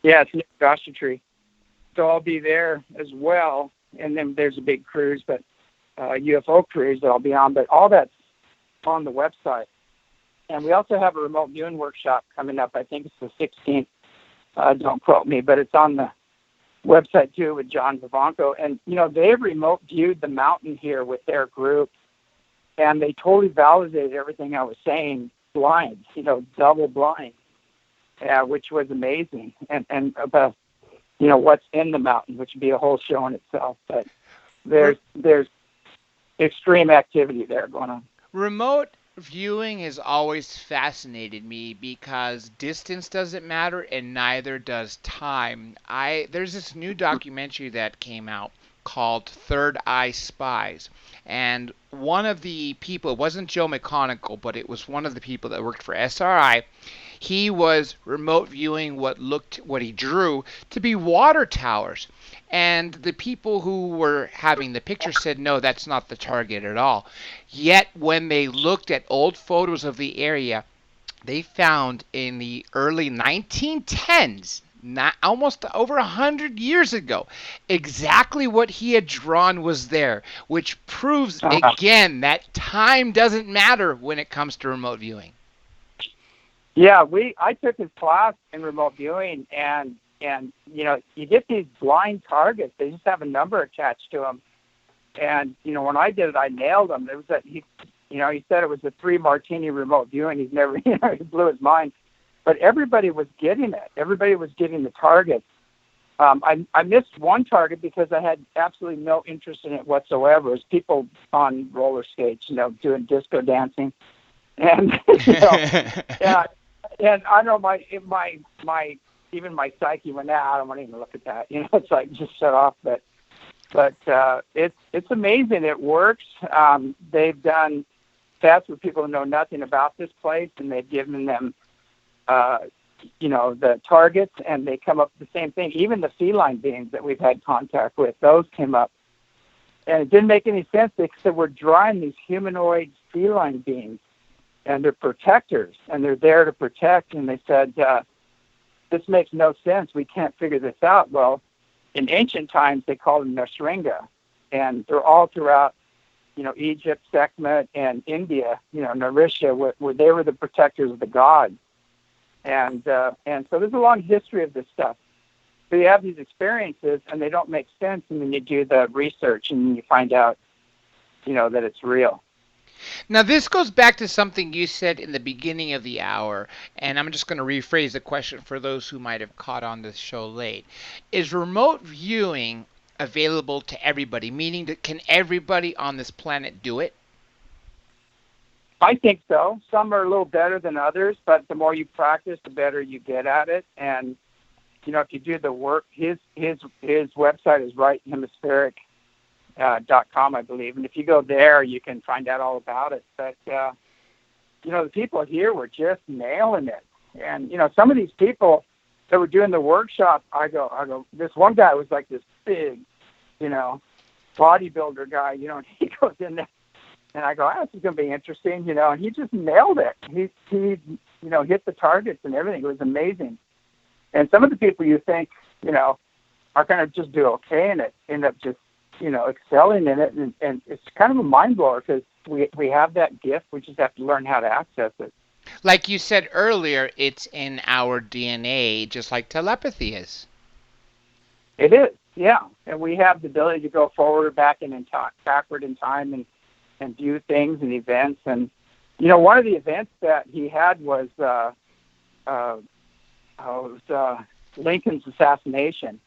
it's near Joshua Tree. So I'll be there as well. And then there's a big cruise, but UFO cruise that I'll be on. But all that's on the website. And we also have a remote viewing workshop coming up. I think it's the 16th. Don't quote me, but it's on the website too with John Vivanco. And, they've remote viewed the mountain here with their group. And they totally validated everything I was saying blind, double blind. Which was amazing, and about what's in the mountain, which would be a whole show in itself. But there's extreme activity there going on. Remote viewing has always fascinated me because distance doesn't matter and neither does time. There's this new documentary that came out called Third Eye Spies. And one of the people, it wasn't Joe McConigal, but it was one of the people that worked for SRI. He was remote viewing what he drew to be water towers. And the people who were having the picture said, no, that's not the target at all. Yet, when they looked at old photos of the area, they found in the early 1910s, not almost over 100 years ago, exactly what he had drawn was there, which proves again that time doesn't matter when it comes to remote viewing. Yeah, I took his class in remote viewing, and you get these blind targets. They just have a number attached to them. And when I did it, I nailed them. It was he said it was a 3 martini remote viewing. He's never, he blew his mind. But everybody was getting it. Everybody was getting the targets. I missed one target because I had absolutely no interest in it whatsoever. It was people on roller skates, doing disco dancing, and yeah. And I know my even my psyche went, I don't want to even look at that. It's like just shut off. But it's amazing. It works. They've done tests with people who know nothing about this place, and they've given them the targets, and they come up with the same thing. Even the feline beings that we've had contact with, those came up, and it didn't make any sense. They said we're drawing these humanoid feline beings, and they're protectors, and they're there to protect. And they said, this makes no sense. We can't figure this out. Well, in ancient times, they called them Nashringa, and they're all throughout, Egypt, Sekhmet, and India, Narisha, where they were the protectors of the gods. And so there's a long history of this stuff. So you have these experiences, and they don't make sense, and then you do the research, and you find out, that it's real. Now, this goes back to something you said in the beginning of the hour, and I'm just going to rephrase the question for those who might have caught on this show late. Is remote viewing available to everybody, meaning that can everybody on this planet do it? I think so. Some are a little better than others, but the more you practice, the better you get at it. And, if you do the work, his website is righthemispheric.com, I believe. And if you go there, you can find out all about it. But, the people here were just nailing it. And, some of these people that were doing the workshop, I go, this one guy was like this big, bodybuilder guy, and he goes in there. And I go, this is going to be interesting, and he just nailed it. He hit the targets and everything. It was amazing. And some of the people you think, are going to just do okay in it, end up just, excelling in it. And it's kind of a mind blower because we have that gift. We just have to learn how to access it. Like you said earlier, it's in our DNA, just like telepathy is. It is, yeah. And we have the ability to go forward or backward in time and view things and events. And, one of the events that he had was Lincoln's assassination.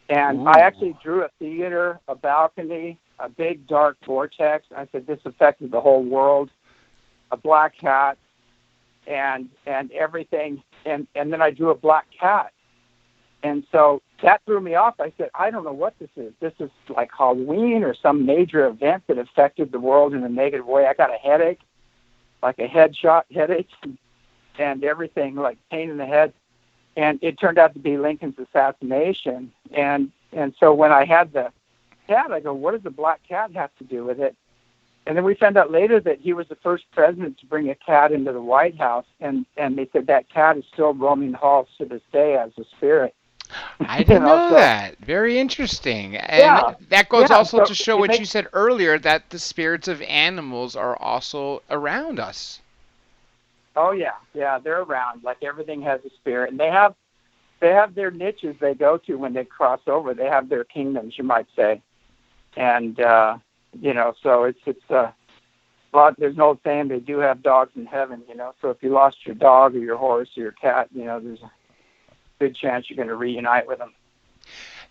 And Ooh. I actually drew a theater, a balcony, a big dark vortex. I said this affected the whole world, a black cat, and everything. And then I drew a black cat. And so that threw me off. I said, I don't know what this is. This is like Halloween or some major event that affected the world in a negative way. I got a headache, like a headshot headache, and everything, like pain in the head. And it turned out to be Lincoln's assassination. And so when I had the cat, I go, what does the black cat have to do with it? And then we found out later that he was the first president to bring a cat into the White House. And they said that cat is still roaming the halls to this day as a spirit. I didn't know that. Very interesting. And that goes also to show what you said earlier, that the spirits of animals are also around us. Oh, yeah. Yeah, they're around. Like everything has a spirit. And they have their niches they go to when they cross over. They have their kingdoms, you might say. And, so it's a lot. There's an old saying, they do have dogs in heaven, So if you lost your dog or your horse or your cat, there's a good chance you're going to reunite with them.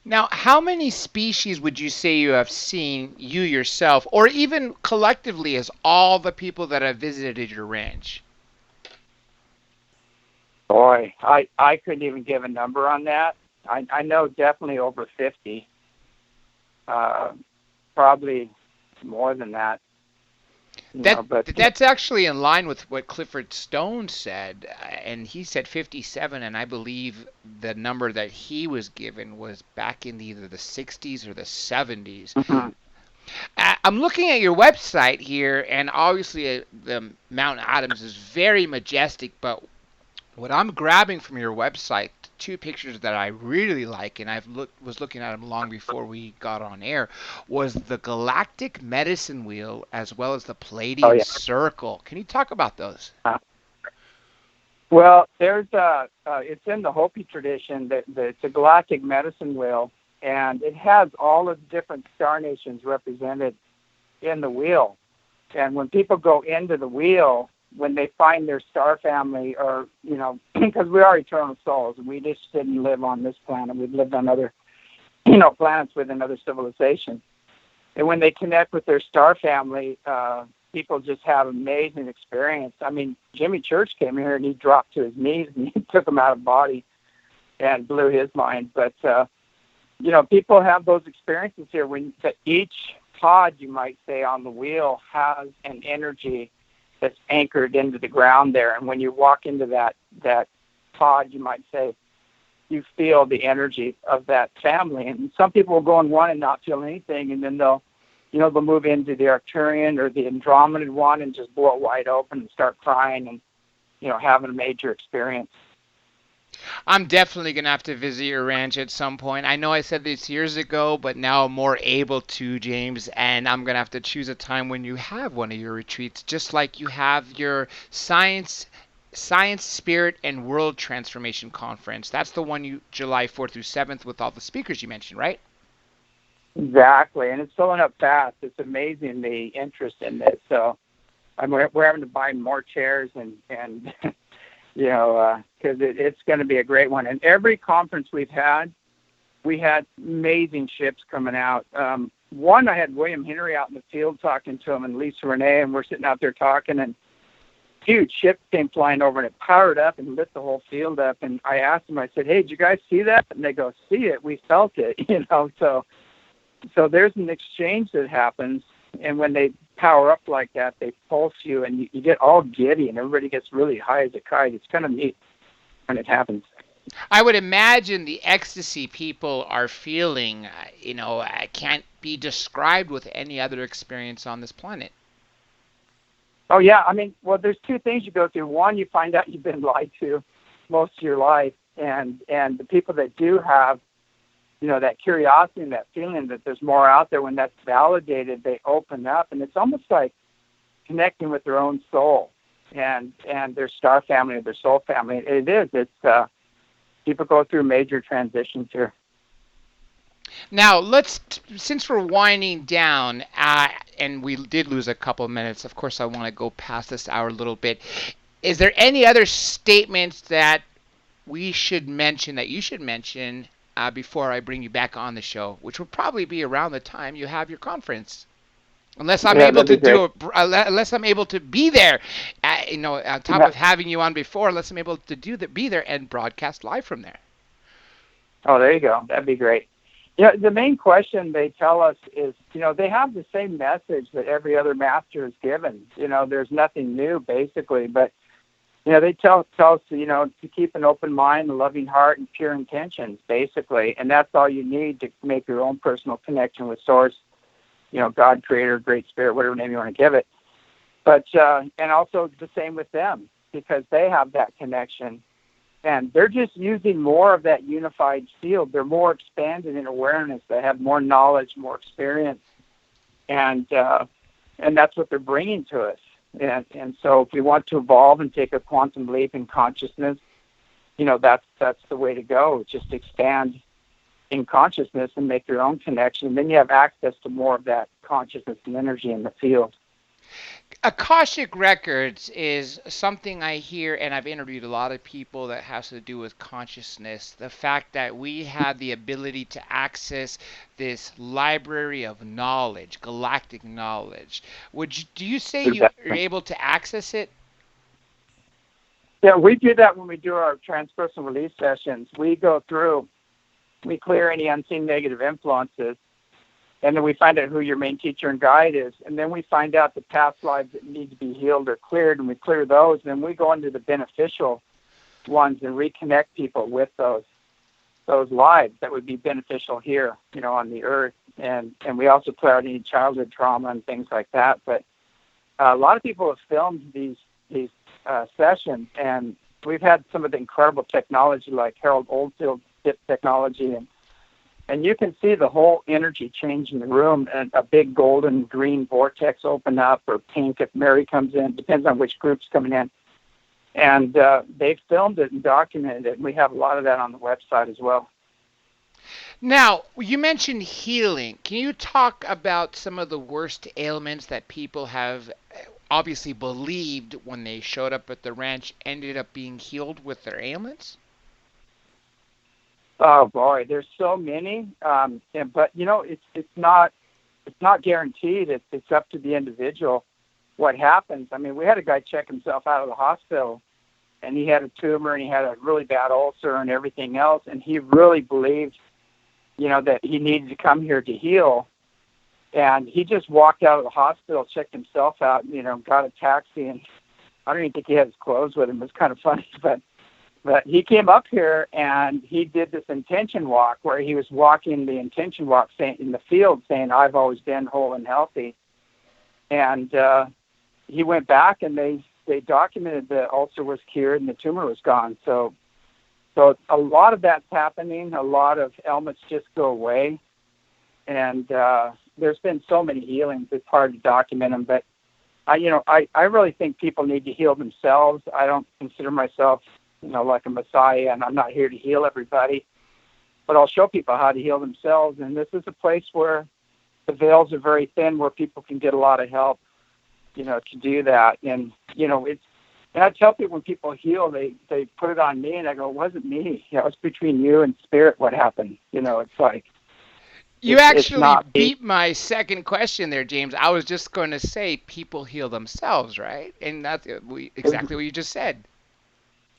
Now, how many species would you say you have seen, you yourself, or even collectively as all the people that have visited your ranch? Boy, I couldn't even give a number on that. I know definitely over 50, uh, probably more than that. That's actually in line with what Clifford Stone said, and he said 57, and I believe the number that he was given was back in either the 60s or the 70s. Mhm. I'm looking at your website here, and obviously the Mount Adams is very majestic, but what I'm grabbing from your website, two pictures that I really like, and was looking at them long before we got on air, was the Galactic Medicine Wheel as well as the Oh Palladian yeah. Circle. Can you talk about those? Well, it's in the Hopi tradition that it's a galactic medicine wheel, and it has all of the different star nations represented in the wheel. And when people go into the wheel, when they find their star family, or because we are eternal souls, and we just didn't live on this planet, we've lived on other, planets with another civilization. And when they connect with their star family, people just have amazing experience. I mean, Jimmy Church came here and he dropped to his knees and he took him out of body and blew his mind. But people have those experiences here when each pod, you might say, on the wheel has an energy that's anchored into the ground there. And when you walk into that pod, you might say, you feel the energy of that family. And some people will go in one and not feel anything, and then they'll move into the Arcturian or the Andromedan one and just blow it wide open and start crying and, having a major experience. I'm definitely going to have to visit your ranch at some point. I know I said this years ago, but now I'm more able to, James, and I'm going to have to choose a time when you have one of your retreats, just like you have your Science, Spirit, and World Transformation Conference. That's the one July 4th through 7th with all the speakers you mentioned, right? Exactly, and it's filling up fast. It's amazing the interest in this. So we're having to buy more chairs and because it's going to be a great one. And every conference we had amazing ships coming out. One, I had William Henry out in the field talking to him, and Lisa Renee, and we're sitting out there talking, and huge ship came flying over, and it powered up and lit the whole field up. And I asked them, I said, hey, did you guys see that? And they go, see it, we felt it, So there's an exchange that happens, and when they power up like that, they pulse you, and you get all giddy, and everybody gets really high as a kite. It's kind of neat when it happens. I would imagine the ecstasy people are feeling, can't be described with any other experience on this planet. Oh, yeah. I mean, well, there's two things you go through. One, you find out you've been lied to most of your life, and the people that do have that curiosity and that feeling that there's more out there, when that's validated, they open up, and it's almost like connecting with their own soul and their star family or their soul family. It is. It's people go through major transitions here. Now, since we're winding down, and we did lose a couple of minutes, of course I want to go past this hour a little bit. Is there any other statements that you should mention before I bring you back on the show, which will probably be around the time you have your conference, unless I'm able to unless I'm able to be there, on top of having you on before, unless I'm able to be there and broadcast live from there. Oh, there you go. That'd be great. Yeah, the main question they tell us is, they have the same message that every other master is given. There's nothing new, basically, but they tell us, to keep an open mind, a loving heart, and pure intentions, basically. And that's all you need to make your own personal connection with Source, God, Creator, Great Spirit, whatever name you want to give it. But, and also the same with them, because they have that connection. And they're just using more of that unified field. They're more expanded in awareness. They have more knowledge, more experience. And that's what they're bringing to us. And so if we want to evolve and take a quantum leap in consciousness, that's the way to go. Just expand in consciousness and make your own connection. And then you have access to more of that consciousness and energy in the field. Akashic Records is something I hear, and I've interviewed a lot of people that has to do with consciousness. The fact that we have the ability to access this library of knowledge, galactic knowledge. Do you say you're Exactly. able to access it? Yeah, we do that when we do our transpersonal release sessions. We go through, we clear any unseen negative influences, and then we find out who your main teacher and guide is, and then we find out the past lives that need to be healed or cleared, and we clear those, and then we go into the beneficial ones and reconnect people with those lives that would be beneficial here, on the earth, and we also clear out any childhood trauma and things like that. But a lot of people have filmed these sessions, and we've had some of the incredible technology like Harold Oldfield dip technology, and you can see the whole energy change in the room, and a big golden green vortex open up, or pink if Mary comes in, depends on which group's coming in. And they've filmed it and documented it, and we have a lot of that on the website as well. Now, you mentioned healing. Can you talk about some of the worst ailments that people have obviously believed when they showed up at the ranch ended up being healed with their ailments? Oh boy, there's so many, but it's not guaranteed. It's up to the individual what happens. I mean, we had a guy check himself out of the hospital, and he had a tumor, and he had a really bad ulcer and everything else, and he really believed, that he needed to come here to heal. And he just walked out of the hospital, checked himself out, got a taxi, and I don't even think he had his clothes with him. It was kind of funny, but he came up here and he did this intention walk where he was walking the intention walk in the field saying, I've always been whole and healthy. And he went back and they documented the ulcer was cured and the tumor was gone. So a lot of that's happening. A lot of ailments just go away. And there's been so many healings, it's hard to document them. But, I really think people need to heal themselves. I don't consider myself like a messiah, and I'm not here to heal everybody, but I'll show people how to heal themselves. And this is a place where the veils are very thin, where people can get a lot of help, to do that. And, and I tell people when people heal, they put it on me, and I go, it wasn't me. It was between you and spirit what happened. It's like, You actually beat my second question there, James. I was just going to say people heal themselves, right? And that's exactly what you just said.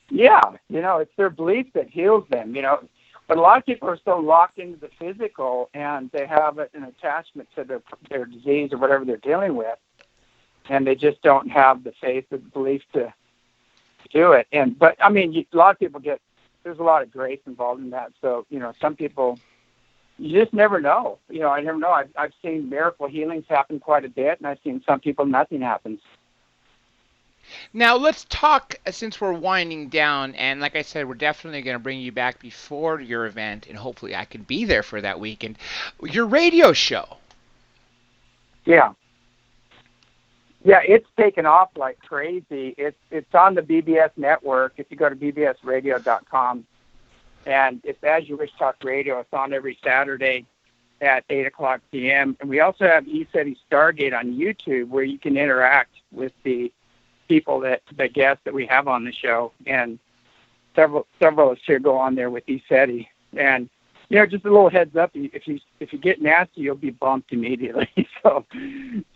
Yeah, it's their belief that heals them, But a lot of people are so locked into the physical, and they have an attachment to their disease or whatever they're dealing with, and they just don't have the faith or the belief to do it. But I mean, a lot of people there's a lot of grace involved in that. So, some people, you just never know. I never know. I've seen miracle healings happen quite a bit, and I've seen some people nothing happens. Now let's talk, since we're winding down, and like I said, we're definitely going to bring you back before your event, and hopefully I can be there for that weekend. Your radio show. Yeah, it's taken off like crazy. It's on the BBS network. If you go to bbsradio.com, and it's As You Wish Talk Radio. It's on every Saturday at 8:00 p.m. And we also have ESETI Stargate on YouTube, where you can interact with the people the guests that we have on the show, and several of us here go on there with ESETI. And just a little heads up, if you get nasty, you'll be bumped immediately.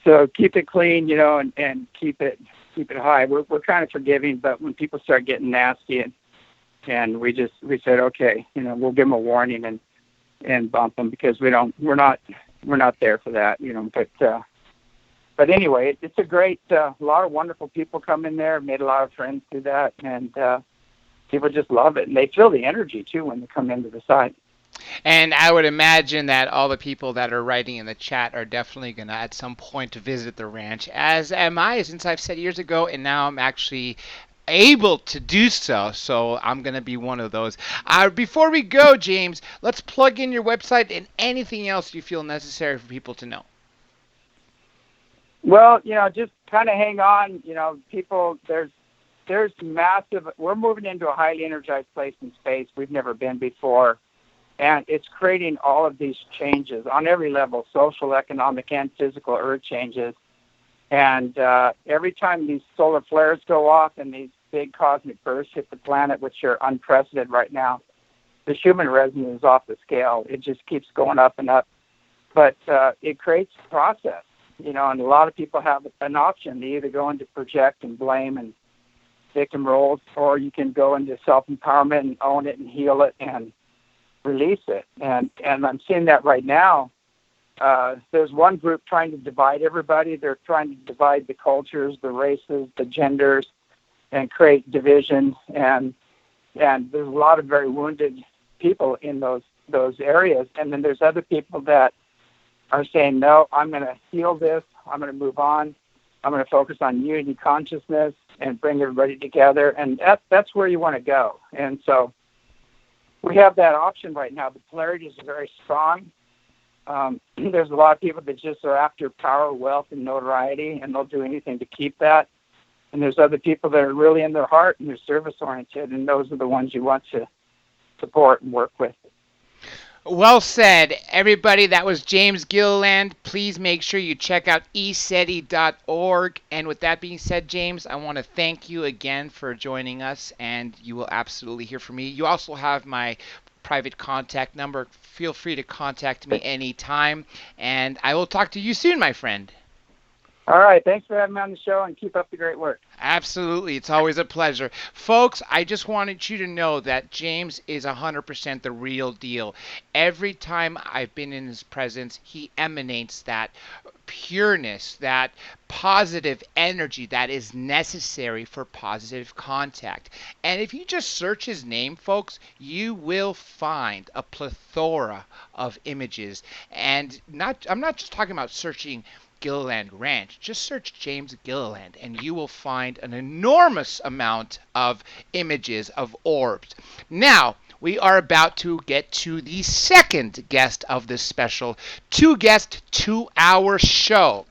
so keep it clean, and keep it high. We're kind of forgiving, but when people start getting nasty, and we said, okay, we'll give them a warning and bump them, because we're not there for that, But anyway, it's a great, a lot of wonderful people come in there, made a lot of friends through that, and people just love it. And they feel the energy, too, when they come into the site. And I would imagine that all the people that are writing in the chat are definitely going to, at some point, to visit the ranch, as am I, since I've said years ago, and now I'm actually able to do so I'm going to be one of those. Before we go, James, let's plug in your website and anything else you feel necessary for people to know. Well, just kind of hang on. People, there's massive, we're moving into a highly energized place in space we've never been before. And it's creating all of these changes on every level, social, economic, and physical earth changes. And every time these solar flares go off and these big cosmic bursts hit the planet, which are unprecedented right now, the Schumann resonance is off the scale. It just keeps going up and up. But it creates a process, and a lot of people have an option. They either go into project and blame and victim roles, or you can go into self-empowerment and own it and heal it and release it. And I'm seeing that right now. There's one group trying to divide everybody. They're trying to divide the cultures, the races, the genders, and create divisions. And there's a lot of very wounded people in those areas. And then there's other people that are saying, no, I'm going to heal this. I'm going to move on. I'm going to focus on unity consciousness and bring everybody together. And that's where you want to go. And so we have that option right now. The polarities are very strong. There's a lot of people that just are after power, wealth, and notoriety, and they'll do anything to keep that. And there's other people that are really in their heart and they're service-oriented, and those are the ones you want to support and work with. Well said, everybody. That was James Gilliland. Please make sure you check out eseti.org. And with that being said, James, I want to thank you again for joining us, and you will absolutely hear from me. You also have my private contact number. Feel free to contact me anytime, and I will talk to you soon, my friend. All right. Thanks for having me on the show, and keep up the great work. Absolutely. It's always a pleasure. Folks, I just wanted you to know that James is 100% the real deal. Every time I've been in his presence, he emanates that pureness, that positive energy that is necessary for positive contact. And if you just search his name, folks, you will find a plethora of images. And I'm not just talking about searching Gilliland Ranch. Just search James Gilliland and you will find an enormous amount of images of orbs. Now, we are about to get to the second guest of this special 2-hour show.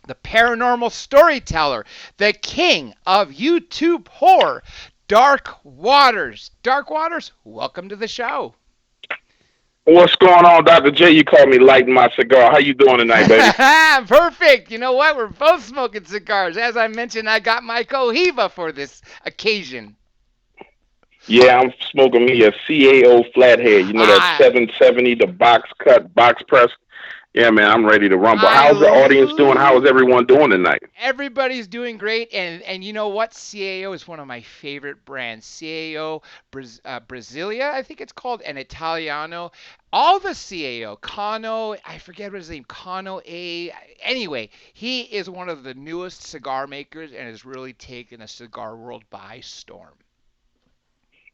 The paranormal storyteller, the king of YouTube horror, Dark Waters. Dark Waters, welcome to the show. What's going on, Dr. J? You called me lighting my cigar. How you doing tonight, baby? Perfect. You know what? We're both smoking cigars. As I mentioned, I got my Cohiba for this occasion. Yeah, I'm smoking me a CAO flathead. You know that 770, the box cut, box press. Yeah, man, I'm ready to rumble. How's the audience doing? How is everyone doing tonight? Everybody's doing great, and you know what? CAO is one of my favorite brands. CAO Brasilia, I think it's called, and Italiano. All the CAO, Cano, I forget what his name, Cano A. Anyway, he is one of the newest cigar makers and has really taken the cigar world by storm.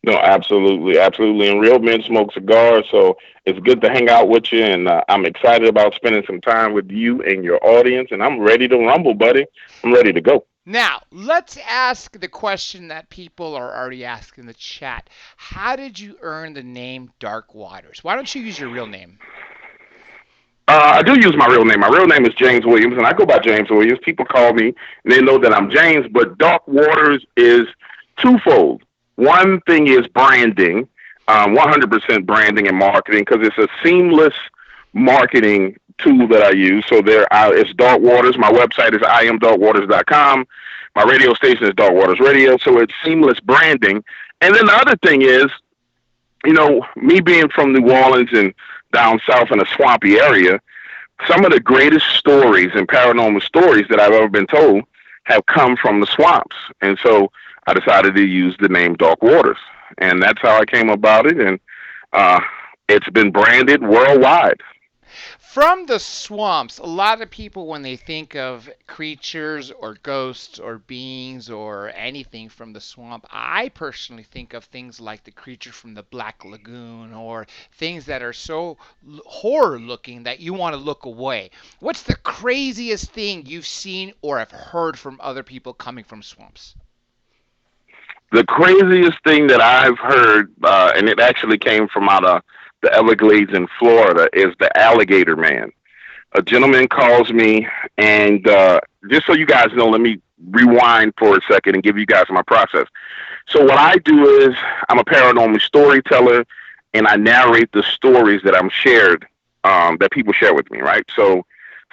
No, absolutely, absolutely. And real men smoke cigars, so it's good to hang out with you. And I'm excited about spending some time with you and your audience. And I'm ready to rumble, buddy. I'm ready to go. Now, let's ask the question that people are already asking in the chat. How did you earn the name Dark Waters? Why don't you use your real name? I do use my real name. My real name is James Williams, and I go by James Williams. People call me, and they know that I'm James, but Dark Waters is twofold. One thing is branding, 100% branding and marketing, because it's a seamless marketing tool that I use. So it's Dark Waters. My website is iamdarkwaters.com. My radio station is Dark Waters Radio. So it's seamless branding. And then the other thing is, me being from New Orleans and down south in a swampy area, some of the greatest stories and paranormal stories that I've ever been told have come from the swamps. And so I decided to use the name Dark Waters, and that's how I came about it, and it's been branded worldwide. From the swamps, a lot of people, when they think of creatures or ghosts or beings or anything from the swamp, I personally think of things like the creature from the Black Lagoon or things that are so horror-looking that you want to look away. What's the craziest thing you've seen or have heard from other people coming from swamps? The craziest thing that I've heard, and it actually came from out of the Everglades in Florida, is the alligator man. A gentleman calls me, and just so you guys know, let me rewind for a second and give you guys my process. So what I do is I'm a paranormal storyteller, and I narrate the stories that I'm shared, that people share with me, right? So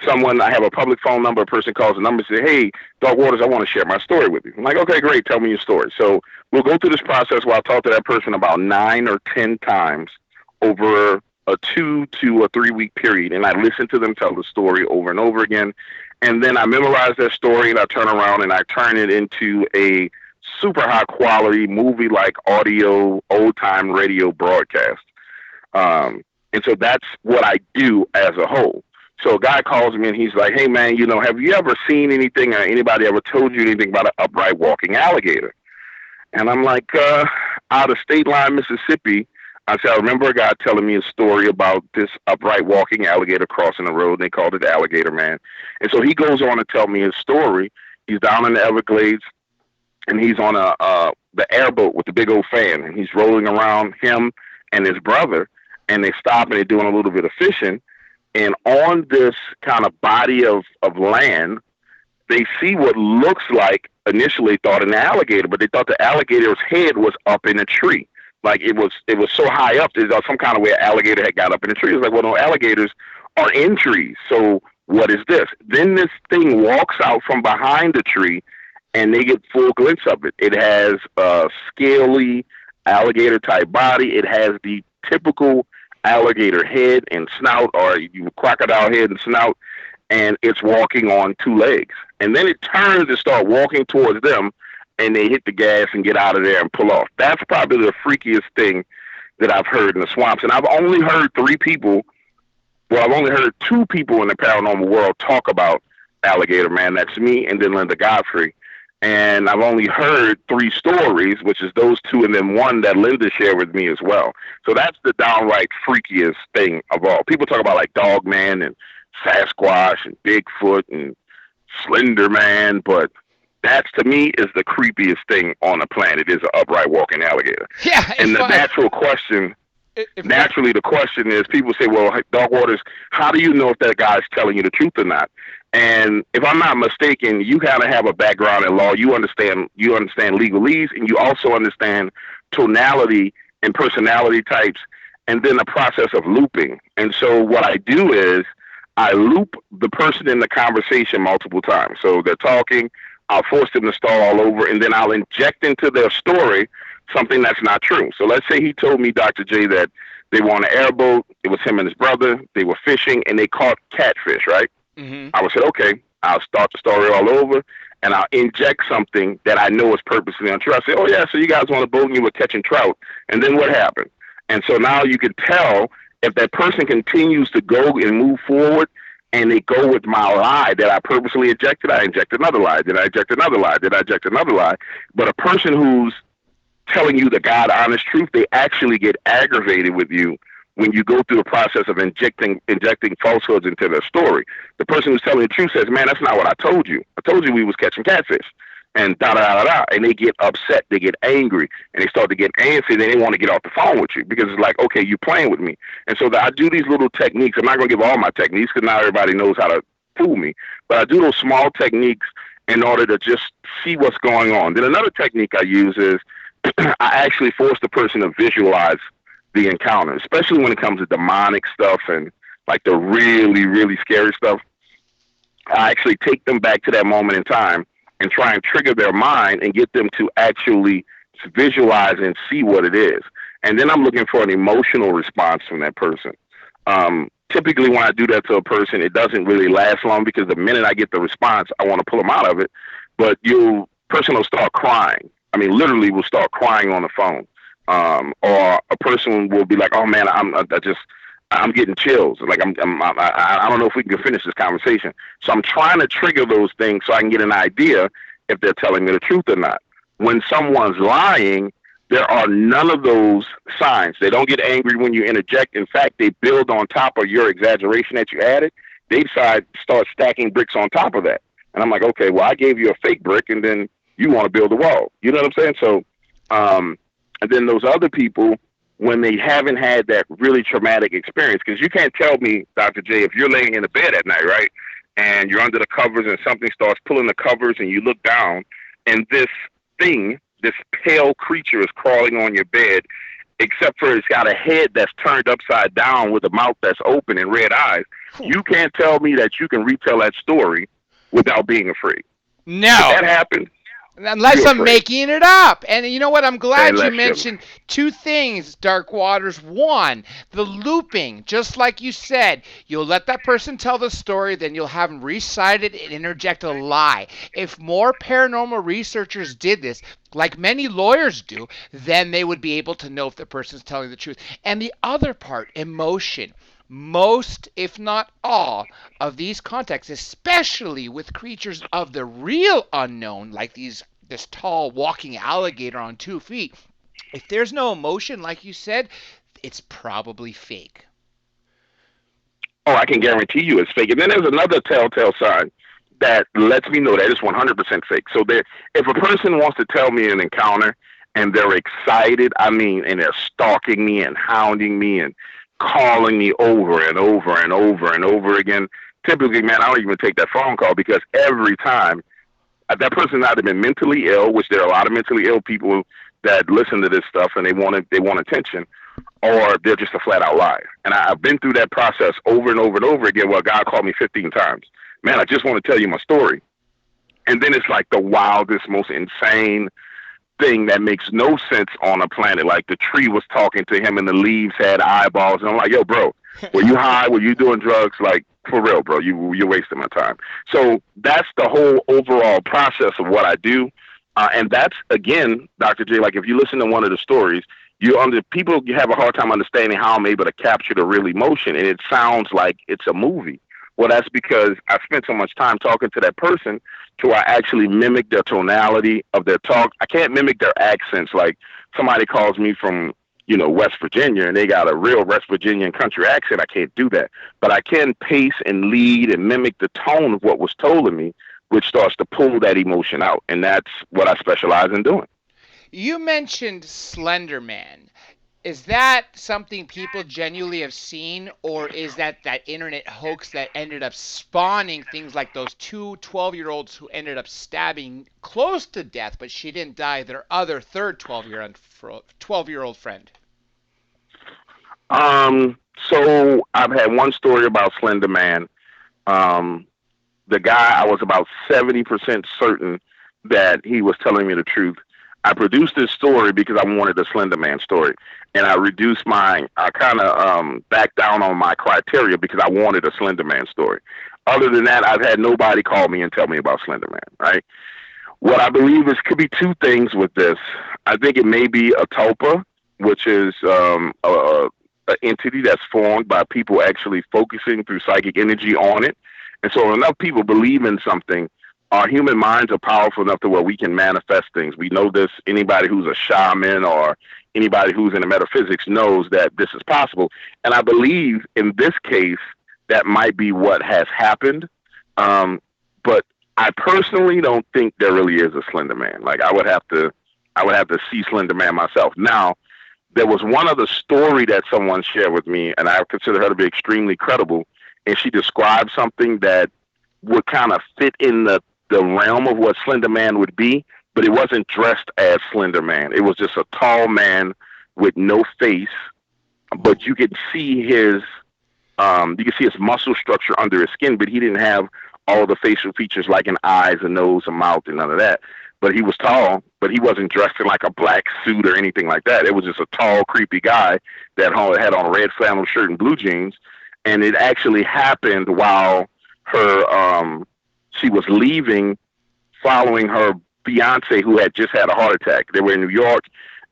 I have a public phone number, a person calls the number and says, hey, Dog Waters, I want to share my story with you. I'm like, okay, great. Tell me your story. So we'll go through this process where I'll talk to that person about 9 or 10 times over a 2 to a 3 week period. And I listen to them tell the story over and over again. And then I memorize that story and I turn around and I turn it into a super high quality movie like audio, old time radio broadcast. And so that's what I do as a whole. So a guy calls me and he's like, hey man, have you ever seen anything or anybody ever told you anything about an upright walking alligator? And I'm like, out of State Line, Mississippi, I said, I remember a guy telling me a story about this upright walking alligator crossing the road, and they called it the Alligator Man. And so he goes on to tell me his story. He's down in the Everglades, and he's on the airboat with the big old fan, and he's rolling around, him and his brother, and they stop and they're doing a little bit of fishing. And on this kind of body of land, they see what looks like, initially thought an alligator, but they thought the alligator's head was up in a tree. Like it was so high up, there's some kind of way an alligator had got up in a tree. It's like, well, no, alligators are in trees. So what is this? Then this thing walks out from behind the tree, and they get full glimpse of it. It has a scaly alligator type body. It has the typical alligator head and snout, or crocodile head and snout, and it's walking on 2 legs. And then it turns and starts walking towards them, and they hit the gas and get out of there and pull off. That's probably the freakiest thing that I've heard in the swamps. And I've only heard 2 people in the paranormal world talk about Alligator Man. That's me and then Linda Godfrey. And I've only heard 3 stories, which is those 2 and then 1 that Linda shared with me as well. So that's the downright freakiest thing of all. People talk about like Dog Man and Sasquatch and Bigfoot and Slender Man, but that's, to me, is the creepiest thing on the planet, is an upright walking alligator. Yeah. And the natural question, the question is, people say, well, Dog Waters, how do you know if that guy's telling you the truth or not? And if I'm not mistaken, you kind of have a background in law. You understand legalese, and you also understand tonality and personality types, and then the process of looping. And so what I do is I loop the person in the conversation multiple times. So they're talking, I'll force them to start all over, and then I'll inject into their story something that's not true. So let's say he told me, Dr. J, that they were on an airboat. It was him and his brother. They were fishing, and they caught catfish, right? Mm-hmm. I would say, okay, I'll start the story all over, and I'll inject something that I know is purposely untrue. I say, oh, yeah, so you guys were on a boat and you were catching trout. And then what happened? And so now you can tell if that person continues to go and move forward, and they go with my lie that I purposely injected, I inject another lie. Did I inject another lie? Did I inject another lie? But a person who's telling you the God honest truth, they actually get aggravated with you when you go through the process of injecting falsehoods into their story. The person who's telling the truth says, man, that's not what I told you. I told you we was catching catfish. And da-da-da-da-da. And they get upset. They get angry. And they start to get antsy. Then they want to get off the phone with you because it's like, okay, you're playing with me. And so I do these little techniques. I'm not going to give all my techniques because not everybody knows how to fool me. But I do those small techniques in order to just see what's going on. Then another technique I use is I actually force the person to visualize the encounter, especially when it comes to demonic stuff and like the really, really scary stuff. I actually take them back to that moment in time and try and trigger their mind and get them to actually visualize and see what it is. And then I'm looking for an emotional response from that person. Typically when I do that to a person, it doesn't really last long because the minute I get the response, I want to pull them out of it. But person will start crying. I mean, literally will start crying on the phone. Or a person will be like, oh man, I'm getting chills. Like I don't know if we can finish this conversation. So I'm trying to trigger those things so I can get an idea if they're telling me the truth or not. When someone's lying, there are none of those signs. They don't get angry when you interject. In fact, they build on top of your exaggeration that you added. They start stacking bricks on top of that. And I'm like, okay, well, I gave you a fake brick and then you want to build a wall. You know what I'm saying? So, and then those other people, when they haven't had that really traumatic experience, because you can't tell me, Dr. J, if you're laying in the bed at night, right, and you're under the covers and something starts pulling the covers and you look down and this pale creature is crawling on your bed except for it's got a head that's turned upside down with a mouth that's open and red eyes. You can't tell me that you can retell that story without being afraid. No. If that happens, unless I'm making it up. And you know what? I'm glad you mentioned two things, Dark Waters. One, the looping. Just like you said, you'll let that person tell the story, then you'll have them recite it and interject a lie. If more paranormal researchers did this, like many lawyers do, then they would be able to know if the person's telling the truth. And the other part, emotion. Most, if not all, of these contexts, especially with creatures of the real unknown, like this tall walking alligator on 2 feet, if there's no emotion, like you said, it's probably fake. Oh, I can guarantee you it's fake. And then there's another telltale sign that lets me know that it's 100% fake. So if a person wants to tell me an encounter and they're excited, and they're stalking me and hounding me and calling me over and over and over and over again, typically, man, I don't even take that phone call, because every time that person's either been mentally ill, which there are a lot of mentally ill people that listen to this stuff and they want attention, or they're just a flat out liar. And I've been through that process over and over and over again. Well, God called me 15 times. Man, I just want to tell you my story. And then it's like the wildest, most insane thing that makes no sense on a planet. Like the tree was talking to him and the leaves had eyeballs. And I'm like, yo, bro, were you high? Were you doing drugs? Like, for real, bro, you're wasting my time. So that's the whole overall process of what I do. And that's, again, Dr. J, like if you listen to one of the stories, people have a hard time understanding how I'm able to capture the real emotion. And it sounds like it's a movie. Well, that's because I spent so much time talking to that person to I actually mimic their tonality of their talk. I can't mimic their accents. Like somebody calls me from, West Virginia and they got a real West Virginian country accent. I can't do that. But I can pace and lead and mimic the tone of what was told to me, which starts to pull that emotion out. And that's what I specialize in doing. You mentioned Slender Man. Is that something people genuinely have seen, or is that internet hoax that ended up spawning things like those two 12-year-olds who ended up stabbing close to death, but she didn't die, their other third 12-year-old friend? So I've had one story about Slender Man. The guy, I was about 70% certain that he was telling me the truth. I produced this story because I wanted a Slender Man story. And I reduced I kind of backed down on my criteria because I wanted a Slender Man story. Other than that, I've had nobody call me and tell me about Slender Man, right? What I believe could be two things with this. I think it may be a tulpa, which is an entity that's formed by people actually focusing through psychic energy on it. And so enough people believe in something, our human minds are powerful enough to where we can manifest things. We know this. Anybody who's a shaman or anybody who's in the metaphysics knows that this is possible. And I believe in this case, that might be what has happened. But I personally don't think there really is a Slender Man. Like I would have to see Slender Man myself. Now, there was one other story that someone shared with me, and I consider her to be extremely credible. And she described something that would kind of fit in the realm of what Slender Man would be, but it wasn't dressed as Slender Man. It was just a tall man with no face, but you could see his muscle structure under his skin, but he didn't have all the facial features like an eyes, a nose, a mouth, and none of that. But he was tall, but he wasn't dressed in like a black suit or anything like that. It was just a tall, creepy guy that had on a red flannel shirt and blue jeans. And it actually happened while she was leaving, following her fiance who had just had a heart attack. They were in New York,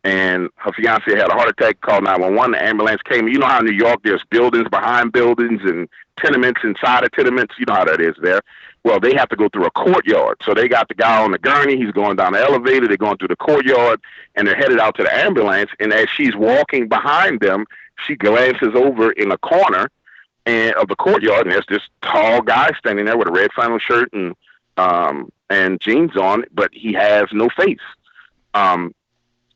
and her fiance had a heart attack, called 911. The ambulance came. You know how in New York there's buildings behind buildings and tenements inside of tenements? You know how that is there. Well, they have to go through a courtyard. So they got the guy on the gurney. He's going down the elevator. They're going through the courtyard, and they're headed out to the ambulance. And as she's walking behind them, she glances over in a corner of the courtyard, and there's this tall guy standing there with a red flannel shirt and jeans on, but he has no face. And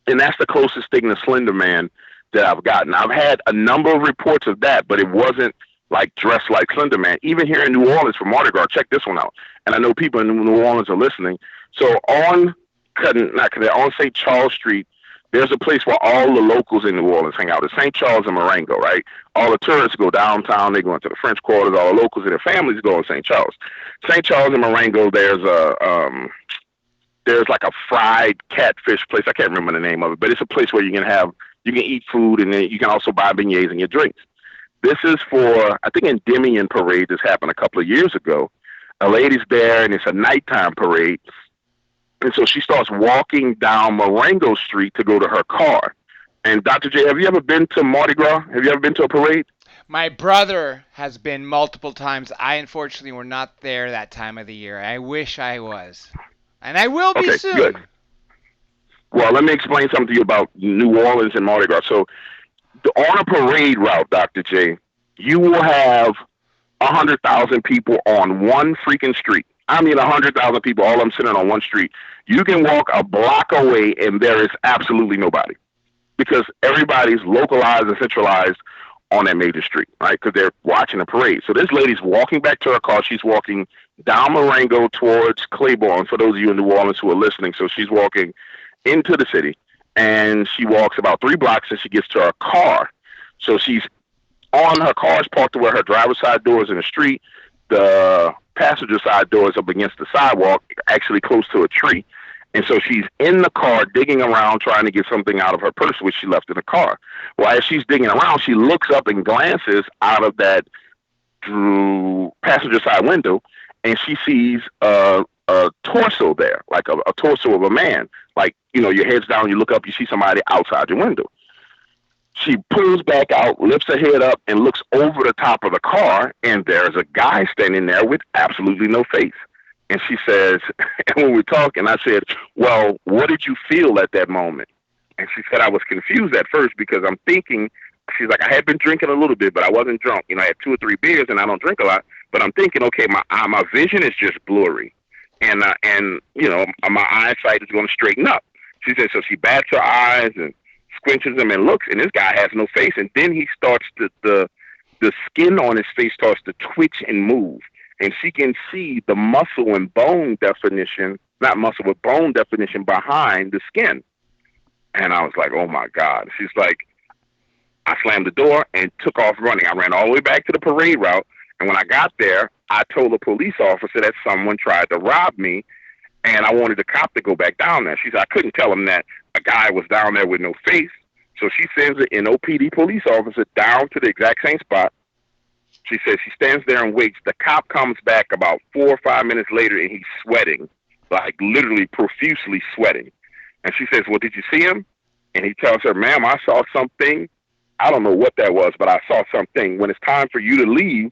that's the closest thing to Slender Man that I've gotten. I've had a number of reports of that, but it wasn't like dressed like Slender Man. Even here in New Orleans for Mardi Gras, check this one out. And I know people in New Orleans are listening. So on St. Charles Street, there's a place where all the locals in New Orleans hang out. It's St. Charles and Marengo, right? All the tourists go downtown. They go into the French Quarters. All the locals and their families go to St. Charles. St. Charles and Marengo, there's like a fried catfish place. I can't remember the name of it, but it's a place where you can eat food, and then you can also buy beignets and get drinks. This is for, I think, Endymion Parade. This happened a couple of years ago. A lady's there, and it's a nighttime parade. And so she starts walking down Marengo Street to go to her car. And Dr. J, have you ever been to Mardi Gras? Have you ever been to a parade? My brother has been multiple times. I unfortunately were not there that time of the year. I wish I was. And I will be soon. Good. Well, let me explain something to you about New Orleans and Mardi Gras. So on a parade route, Dr. J, you will have 100,000 people on one freaking street. I mean, 100,000 people, all of them sitting on one street. You can walk a block away and there is absolutely nobody because everybody's localized and centralized on that major street, right? Because they're watching the parade. So this lady's walking back to her car. She's walking down Marengo towards Claiborne, for those of you in New Orleans who are listening. So she's walking into the city, and she walks about 3 blocks and she gets to her car. So she's on her car is parked to where her driver's side door is in the street. The passenger side door is up against the sidewalk, actually close to a tree. And so she's in the car digging around trying to get something out of her purse, which she left in the car. Well, as she's digging around, she looks up and glances out of that passenger side window, and she sees a torso there, like a torso of a man. Like, you know, your head's down, you look up, you see somebody outside your window. She pulls back out, lifts her head up, and looks over the top of the car, and there's a guy standing there with absolutely no face. And she says, and when we're talking, I said, well, what did you feel at that moment? And she said, I was confused at first because I'm thinking, she's like, I had been drinking a little bit, but I wasn't drunk. You know, I had 2 or 3 beers, and I don't drink a lot. But I'm thinking, okay, my vision is just blurry. And you know, my eyesight is going to straighten up. She said, so she bats her eyes and squinches them and looks, and this guy has no face. And then he starts the skin on his face starts to twitch and move. And she can see the muscle and bone definition, not muscle, but bone definition behind the skin. And I was like, oh my God. She's like, I slammed the door and took off running. I ran all the way back to the parade route. And when I got there, I told a police officer that someone tried to rob me, and I wanted the cop to go back down there. She said, I couldn't tell him that a guy was down there with no face. So she sends an OPD police officer down to the exact same spot. She says she stands there and waits. The cop comes back about 4 or 5 minutes later, and he's sweating, like literally profusely sweating. And she says, well, did you see him? And he tells her, ma'am, I saw something. I don't know what that was, but I saw something. When it's time for you to leave,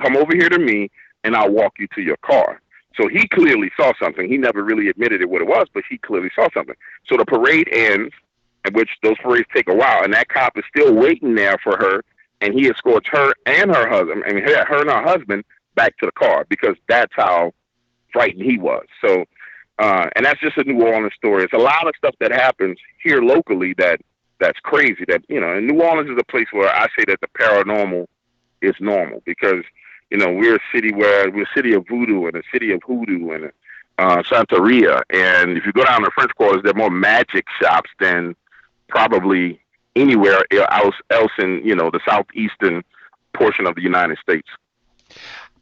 come over here to me, and I'll walk you to your car. So he clearly saw something. He never really admitted it what it was, but he clearly saw something. So the parade ends, in which those parades take a while, and that cop is still waiting there for her, and he escorts her and her husband, her and her husband back to the car because that's how frightened he was. So, and that's just a New Orleans story. It's a lot of stuff that happens here locally that's crazy. That, you know, and New Orleans is a place where I say that the paranormal is normal because, you know, we're a city of voodoo and a city of hoodoo and Santeria. And if you go down to French Quarters, there are more magic shops than probably anywhere else in, you know, the southeastern portion of the United States.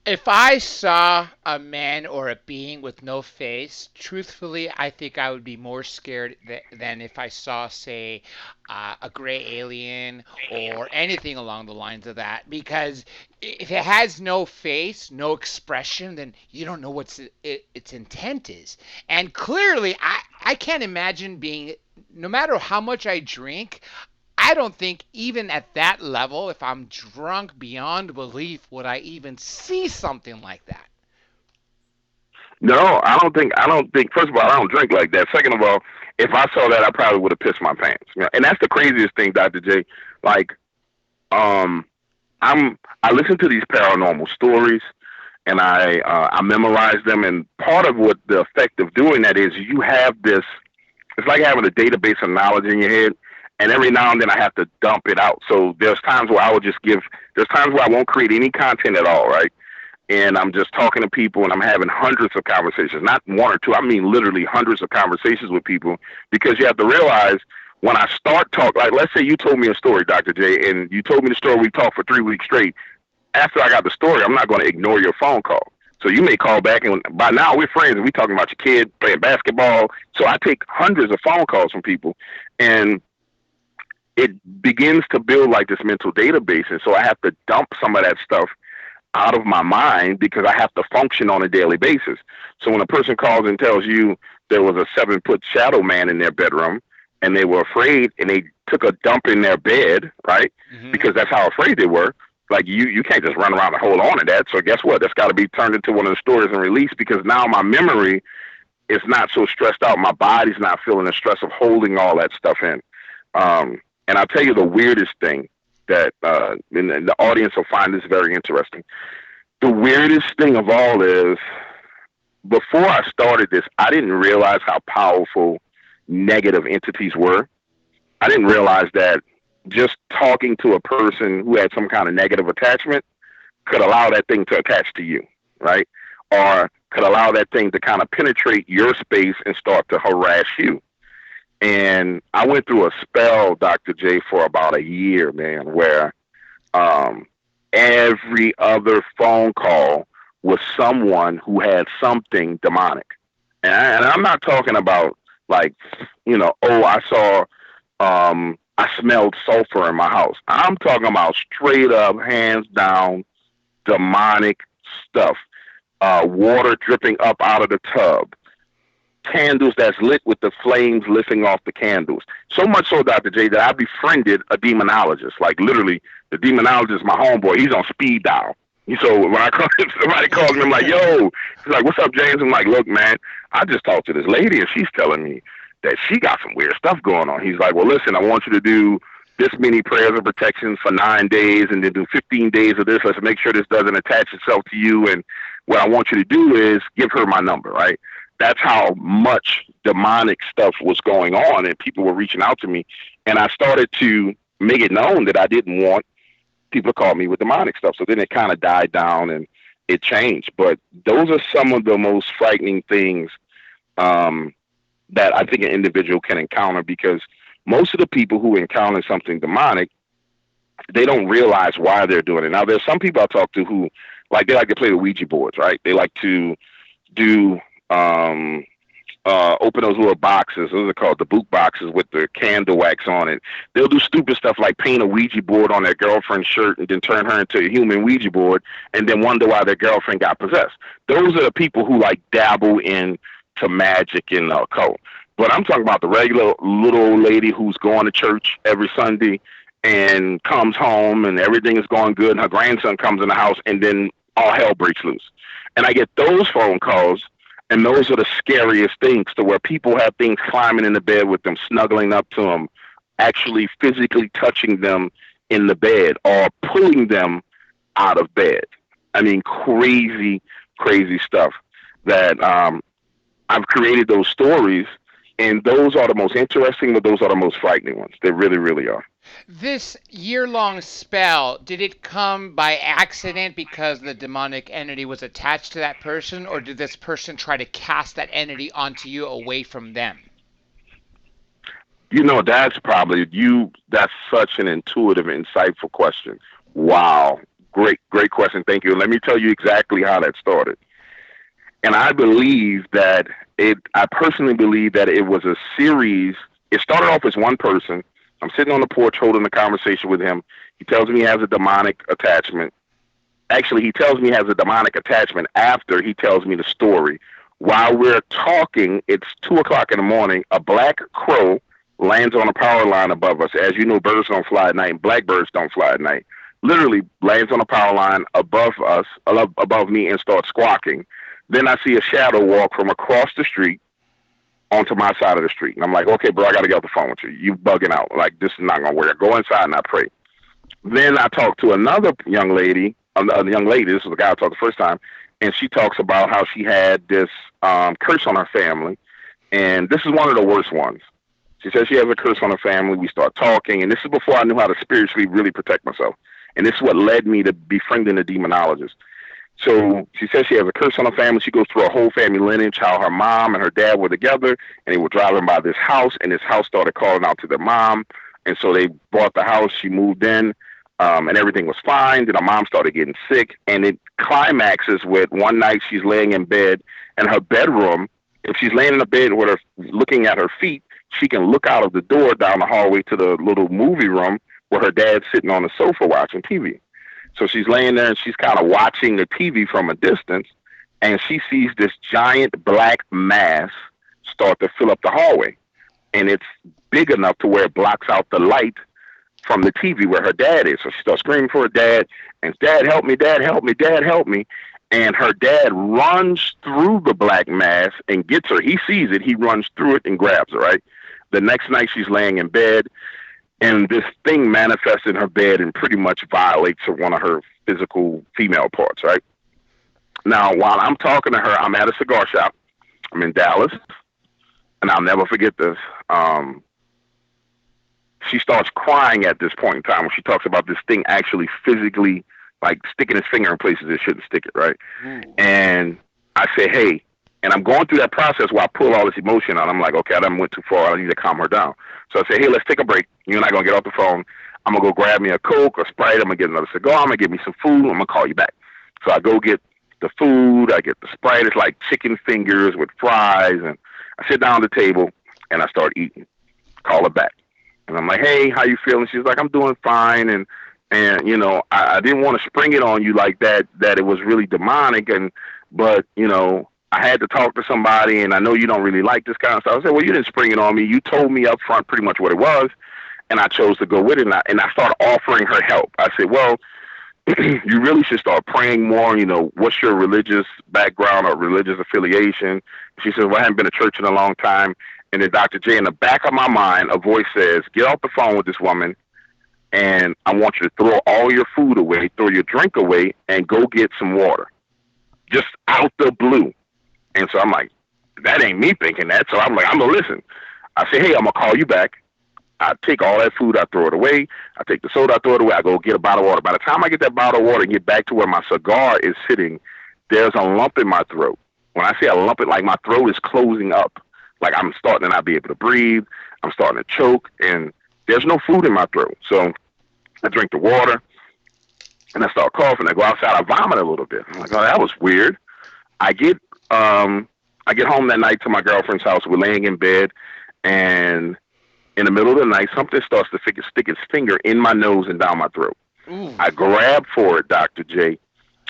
If I saw a man or a being with no face, truthfully, I think I would be more scared than if I saw, say, a gray alien or anything along the lines of that. Because if it has no face, no expression, then you don't know what its intent is. And clearly, I can't imagine being, no matter how much I drink, I don't think even at that level, if I'm drunk beyond belief, would I even see something like that. No, I don't think, first of all, I don't drink like that. Second of all, if I saw that, I probably would have pissed my pants. You know? And that's the craziest thing, Dr. J. Like, I listen to these paranormal stories and I memorize them. And part of what the effect of doing that is you have this, it's like having a database of knowledge in your head. And every now and then I have to dump it out. So there's times where there's times where I won't create any content at all, right? and I'm just talking to people, and I'm having hundreds of conversations, not one or two. I mean, literally hundreds of conversations with people, because you have to realize when I start talking, like let's say you told me a story, Dr. J, and you told me the story, we talked for 3 weeks straight. After I got the story, I'm not going to ignore your phone call. So you may call back, and by now we're friends, and we're talking about your kid playing basketball. So I take hundreds of phone calls from people, and it begins to build like this mental database. And so I have to dump some of that stuff out of my mind because I have to function on a daily basis. So when a person calls and tells you there was a 7-foot shadow man in their bedroom and they were afraid and they took a dump in their bed, right? Mm-hmm. Because that's how afraid they were. Like you can't just run around and hold on to that. So guess what? That's got to be turned into one of the stories and released, because now my memory is not so stressed out. My body's not feeling the stress of holding all that stuff in. And I'll tell you the weirdest thing that and the audience will find this very interesting. The weirdest thing of all is, before I started this, I didn't realize how powerful negative entities were. I didn't realize that just talking to a person who had some kind of negative attachment could allow that thing to attach to you, right? Or could allow that thing to kind of penetrate your space and start to harass you. And I went through a spell, Dr. J, for about a year, man, where every other phone call was someone who had something demonic. And I'm not talking about like, I smelled sulfur in my house. I'm talking about straight up, hands down, demonic stuff. Water dripping up out of the tub. Candles that's lit with the flames lifting off the candles. So much so, Dr. J, that I befriended a demonologist. Like literally, the demonologist, my homeboy, he's on speed dial. So when I call, somebody calls me, I'm like, yo, he's like, what's up, James? I'm like, look, man, I just talked to this lady and she's telling me that she got some weird stuff going on. He's like, well, listen, I want you to do this many prayers of protection for 9 days and then do 15 days of this. Let's make sure this doesn't attach itself to you. And what I want you to do is give her my number, right? That's how much demonic stuff was going on, and people were reaching out to me. And I started to make it known that I didn't want people to call me with demonic stuff. So then it kind of died down and it changed. But those are some of the most frightening things that I think an individual can encounter, because most of the people who encounter something demonic, they don't realize why they're doing it. Now, there's some people I talk to who, like, they like to play the Ouija boards, right? They like to do open those little boxes. Those are called the boot boxes with the candle wax on it. They'll do stupid stuff like paint a Ouija board on their girlfriend's shirt and then turn her into a human Ouija board and then wonder why their girlfriend got possessed. Those are the people who like dabble into magic and occult. But I'm talking about the regular little old lady who's going to church every Sunday and comes home and everything is going good and her grandson comes in the house and then all hell breaks loose. And I get those phone calls. And those are the scariest things, to where people have things climbing in the bed with them, snuggling up to them, actually physically touching them in the bed or pulling them out of bed. I mean, crazy, crazy stuff that I've created those stories, and those are the most interesting, but those are the most frightening ones. They really, really are. This year-long spell, did it come by accident because the demonic entity was attached to that person, or did this person try to cast that entity onto you away from them? That's probably that's such an intuitive, insightful question. Wow. Great question. Thank you. Let me tell you exactly how that started. And I personally believe that it was a series. It started off as one person. I'm sitting on the porch holding a conversation with him. He tells me he has a demonic attachment. Actually, he tells me he has a demonic attachment after he tells me the story. While we're talking, it's 2:00 in the morning. A black crow lands on a power line above us. As you know, birds don't fly at night, and blackbirds don't fly at night. Literally lands on a power line above us, above me, and starts squawking. Then I see a shadow walk from across the street onto my side of the street. And I'm like, okay, bro, I got to get off the phone with you. You bugging out. Like, this is not going to work. Go inside and I pray. Then I talk to another young lady. This was the guy I talked the first time. And she talks about how she had this curse on her family. And this is one of the worst ones. She says she has a curse on her family. We start talking. And this is before I knew how to spiritually really protect myself. And this is what led me to befriending the demonologist. So she says she has a curse on her family. She goes through a whole family lineage, how her mom and her dad were together, and they were driving by this house, and this house started calling out to their mom. And so they bought the house. She moved in, and everything was fine. Then her mom started getting sick, and it climaxes with one night she's laying in bed, and her bedroom, if she's laying in the bed with her looking at her feet, she can look out of the door down the hallway to the little movie room where her dad's sitting on the sofa watching TV. So she's laying there and she's kind of watching the TV from a distance, and she sees this giant black mass start to fill up the hallway. And it's big enough to where it blocks out the light from the TV where her dad is. So she starts screaming for her dad, and Dad, help me, Dad, help me, Dad, help me. And her dad runs through the black mass and gets her. He sees it. He runs through it and grabs her, right? The next night she's laying in bed, and this thing manifests in her bed and pretty much violates one of her physical female parts, right? Now, while I'm talking to her, I'm at a cigar shop. I'm in Dallas, and I'll never forget this. She starts crying at this point in time when she talks about this thing actually physically, like, sticking its finger in places it shouldn't stick it, right? And I say, hey, and I'm going through that process where I pull all this emotion out. I'm like, okay, I done went too far. I need to calm her down. So I say, hey, let's take a break. You and I are going to get off the phone. I'm going to go grab me a Coke or Sprite. I'm going to get another cigar. I'm going to get me some food. I'm going to call you back. So I go get the food. I get the Sprite. It's like chicken fingers with fries. And I sit down at the table, and I start eating. Call her back. And I'm like, hey, how you feeling? She's like, I'm doing fine. And you know, I didn't want to spring it on you like that it was really demonic. But, you know, I had to talk to somebody, and I know you don't really like this kind of stuff. I said, well, you didn't spring it on me. You told me up front pretty much what it was, and I chose to go with it. And I started offering her help. I said, well, you really should start praying more. You know, what's your religious background or religious affiliation? She said, well, I haven't been to church in a long time. And then Dr. J, in the back of my mind, a voice says, get off the phone with this woman, and I want you to throw all your food away, throw your drink away, and go get some water. Just out the blue. And so I'm like, that ain't me thinking that. So I'm like, I'm going to listen. I say, hey, I'm going to call you back. I take all that food, I throw it away. I take the soda, I throw it away. I go get a bottle of water. By the time I get that bottle of water and get back to where my cigar is sitting, there's a lump in my throat. When I say a lump, it like my throat is closing up. Like I'm starting to not be able to breathe. I'm starting to choke, and there's no food in my throat. So I drink the water, and I start coughing. I go outside, I vomit a little bit. I'm like, oh, that was weird. I get home that night to my girlfriend's house. We're laying in bed, and in the middle of the night, something starts to stick its finger in my nose and down my throat. Ooh. I grab for it, Dr. J,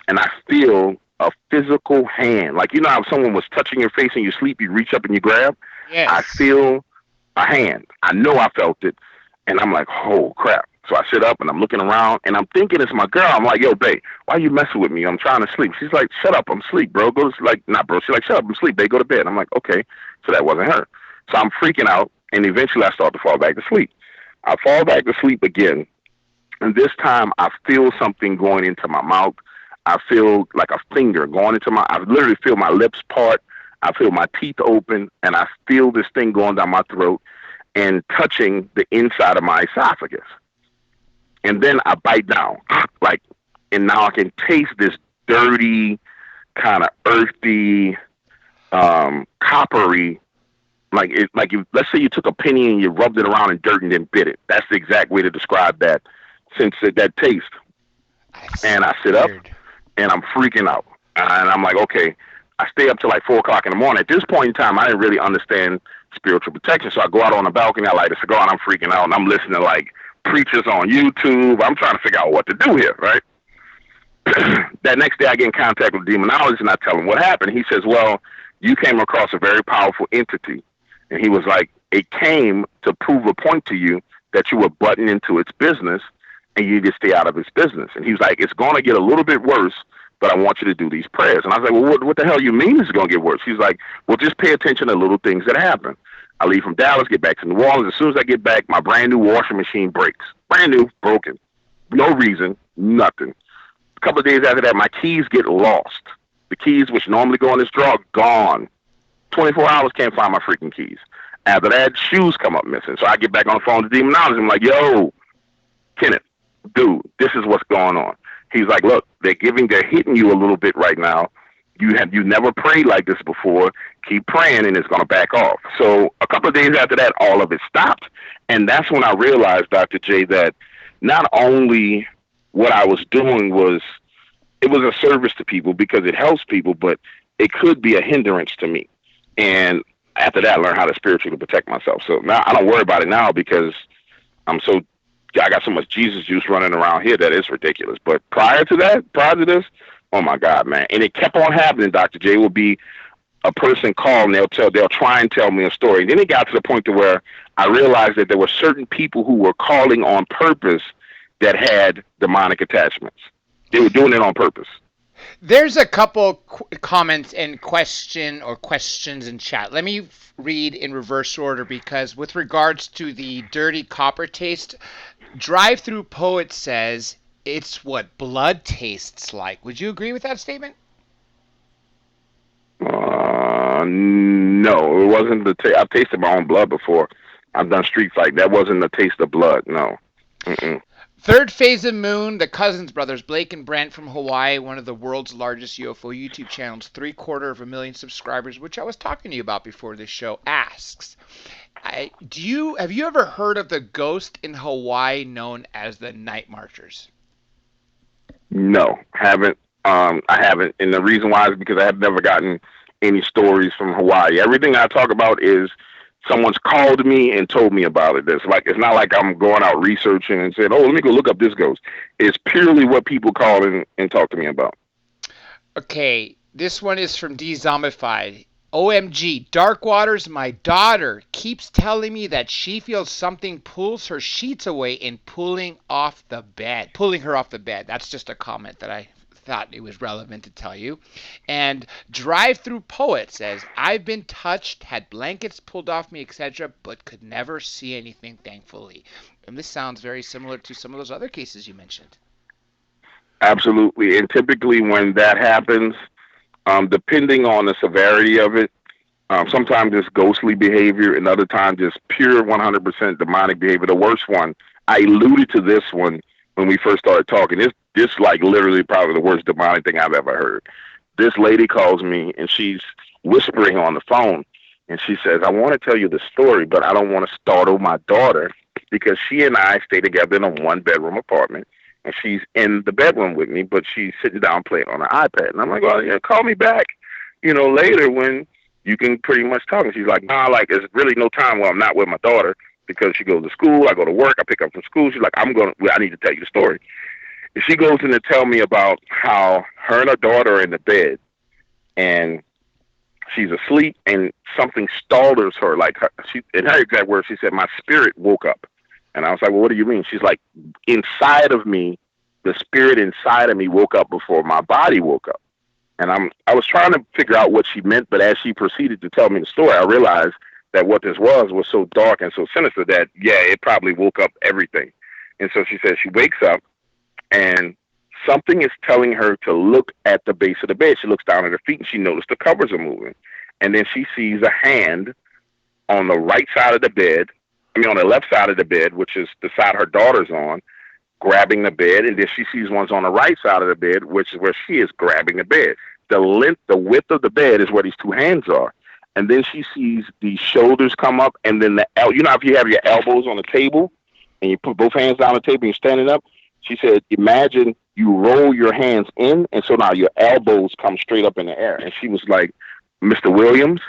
and I feel a physical hand. Like, you know how someone was touching your face in your sleep, you reach up and you grab? Yes. I feel a hand. I know I felt it, and I'm like, oh, crap. So I sit up, and I'm looking around, and I'm thinking it's my girl. I'm like, yo, babe, why are you messing with me? I'm trying to sleep. She's like, shut up, I'm asleep, bro. Go to like, not bro. She's like, shut up, I'm asleep, babe. Go to bed. I'm like, okay. So that wasn't her. So I'm freaking out, and eventually I start to fall back to sleep. I fall back to sleep again, and this time I feel something going into my mouth. I feel like a finger going into I literally feel my lips part. I feel my teeth open, and I feel this thing going down my throat and touching the inside of my esophagus. And then I bite down, like, and now I can taste this dirty, kind of earthy, coppery, let's say you took a penny and you rubbed it around in dirt and then bit it. That's the exact way to describe that, since that taste. And I sit up, and I'm freaking out. And I'm like, okay, I stay up till like 4 o'clock in the morning. At this point in time, I didn't really understand spiritual protection. So I go out on the balcony, I light a cigar, and I'm freaking out, and I'm listening to like preachers on YouTube. I'm trying to figure out what to do here, right? That next day I get in contact with the demonologist, and I tell him what happened. He says, well, you came across a very powerful entity. And he was like, it came to prove a point to you that you were butting into its business, and you need to stay out of its business. And he was like, it's going to get a little bit worse, but I want you to do these prayers. And I was like, well, what the hell you mean it's going to get worse? He's like, well, just pay attention to little things that happen. I leave from Dallas, get back to New Orleans. As soon as I get back, my brand new washing machine breaks. Brand new, broken. No reason, nothing. A couple of days after that, my keys get lost. The keys, which normally go in this drawer, gone. 24 hours, can't find my freaking keys. After that, shoes come up missing. So I get back on the phone to demonology. I'm like, yo, Kenneth, dude, this is what's going on. He's like, look, they're hitting you a little bit right now. You never prayed like this before. Keep praying, and it's going to back off. So a couple of days after that, all of it stopped, and that's when I realized, Dr. J, that not only what I was doing was a service to people because it helps people, but it could be a hindrance to me. And after that, I learned how to spiritually protect myself. So now I don't worry about it now because I got so much Jesus juice running around here that it's ridiculous. But prior to this, oh my God, man. And it kept on happening, Dr. J. Will be a person call and they'll try and tell me a story. And then it got to the point to where I realized that there were certain people who were calling on purpose that had demonic attachments. They were doing it on purpose. There's a couple comments and questions in chat. Let me read in reverse order because with regards to the dirty copper taste, Drive-Through Poet says it's what blood tastes like. Would you agree with that statement? No, it wasn't the taste. I've tasted my own blood before. I've done street fight. That wasn't the taste of blood. No. Mm-mm. Third Phase of Moon, the Cousins brothers, Blake and Brent from Hawaii, one of the world's largest UFO YouTube channels, 750,000 subscribers, which I was talking to you about before this show, asks, have you ever heard of the ghost in Hawaii known as the Night Marchers? No, haven't. I haven't. And the reason why is because I have never gotten any stories from Hawaii. Everything I talk about is someone's called me and told me about it. It's not like I'm going out researching and saying, oh, let me go look up this ghost. It's purely what people call and talk to me about. Okay, this one is from D-Zombified. OMG, Dark Waters, my daughter keeps telling me that she feels something pulls her sheets away and pulling her off the bed. That's just a comment that I thought it was relevant to tell you. And Drive-Through Poet says, I've been touched, had blankets pulled off me, etc., but could never see anything, thankfully. And this sounds very similar to some of those other cases you mentioned. Absolutely. And typically when that happens, depending on the severity of it, sometimes it's ghostly behavior and other times it's pure 100% demonic behavior. The worst one, I alluded to this one when we first started talking. This like literally probably the worst demonic thing I've ever heard. This lady calls me and she's whispering on the phone and she says, I want to tell you the story, but I don't want to startle my daughter because she and I stay together in a 1-bedroom apartment. And she's in the bedroom with me, but she's sitting down playing on her iPad. And I'm like, well, yeah, call me back, later when you can pretty much talk. And she's like, nah, there's really no time when I'm not with my daughter because she goes to school, I go to work, I pick up from school. She's like, I need to tell you the story. And she goes in to tell me about how her and her daughter are in the bed and she's asleep and something startles her. In her exact words, she said, my spirit woke up. And I was like, well, what do you mean? She's like, inside of me, the spirit inside of me woke up before my body woke up. And I was trying to figure out what she meant, but as she proceeded to tell me the story, I realized that what this was so dark and so sinister that, yeah, it probably woke up everything. And so she says she wakes up and something is telling her to look at the base of the bed. She looks down at her feet and she noticed the covers are moving. And then she sees a hand on the right side of the bed. On the left side of the bed, which is the side her daughter's on, grabbing the bed, and then she sees one's on the right side of the bed, which is where she is grabbing the bed. The width of the bed is where these two hands are. And then she sees the shoulders come up, and then if you have your elbows on the table, and you put both hands down on the table and you're standing up, she said, imagine you roll your hands in, and so now your elbows come straight up in the air. And she was like, Mr. Williams,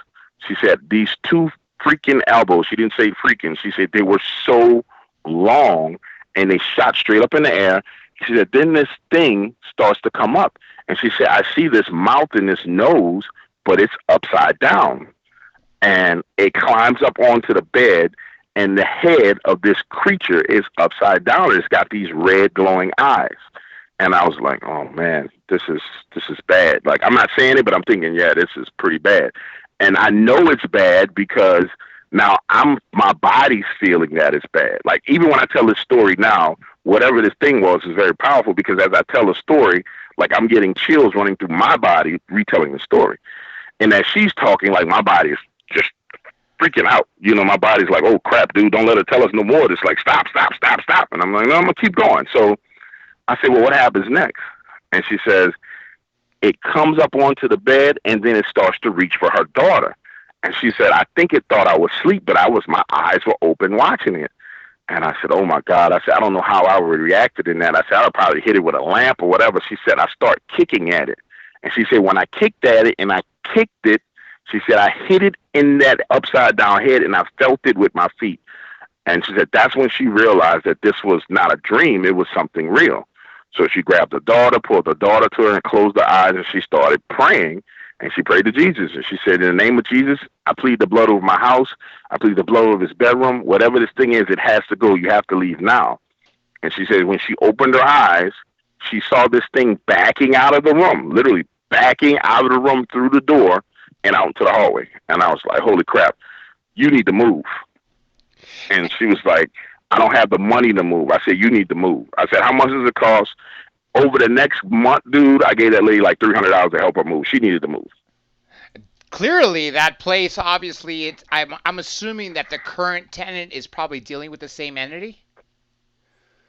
she said, these two freaking elbows. She didn't say freaking. She said they were so long and they shot straight up in the air. She said, then this thing starts to come up. And she said, I see this mouth and this nose, but it's upside down. And it climbs up onto the bed and the head of this creature is upside down. It's got these red glowing eyes. And I was like, oh man, this is bad. Like, I'm not saying it, but I'm thinking, yeah, this is pretty bad. And I know it's bad because now my body's feeling that it's bad. Like, even when I tell this story now, whatever this thing was is very powerful because as I tell a story, like I'm getting chills running through my body retelling the story. And as she's talking, like my body is just freaking out. My body's like, oh crap, dude, don't let her tell us no more. It's like, stop. And I'm like, no, I'm gonna keep going. So I said, well, what happens next? And she says, it comes up onto the bed and then it starts to reach for her daughter. And she said, I think it thought I was asleep, but my eyes were open watching it. And I said, oh my God. I said, I don't know how I would reacted in that. I said, I would probably hit it with a lamp or whatever. She said, I start kicking at it. And she said, when I kicked at it and I kicked it, she said, I hit it in that upside down head and I felt it with my feet. And she said, that's when she realized that this was not a dream. It was something real. So she grabbed the daughter, pulled the daughter to her and closed her eyes, and she started praying. And she prayed to Jesus. And she said, in the name of Jesus, I plead the blood over my house. I plead the blood over his bedroom. Whatever this thing is, it has to go. You have to leave now. And she said, when she opened her eyes, she saw this thing backing out of the room, literally backing out of the room through the door and out into the hallway. And I was like, holy crap, you need to move. And she was like, I don't have the money to move. I said, you need to move. I said, how much does it cost? Over the next month, dude, I gave that lady like $300 to help her move. She needed to move. Clearly, that place, obviously, I'm assuming that the current tenant is probably dealing with the same entity?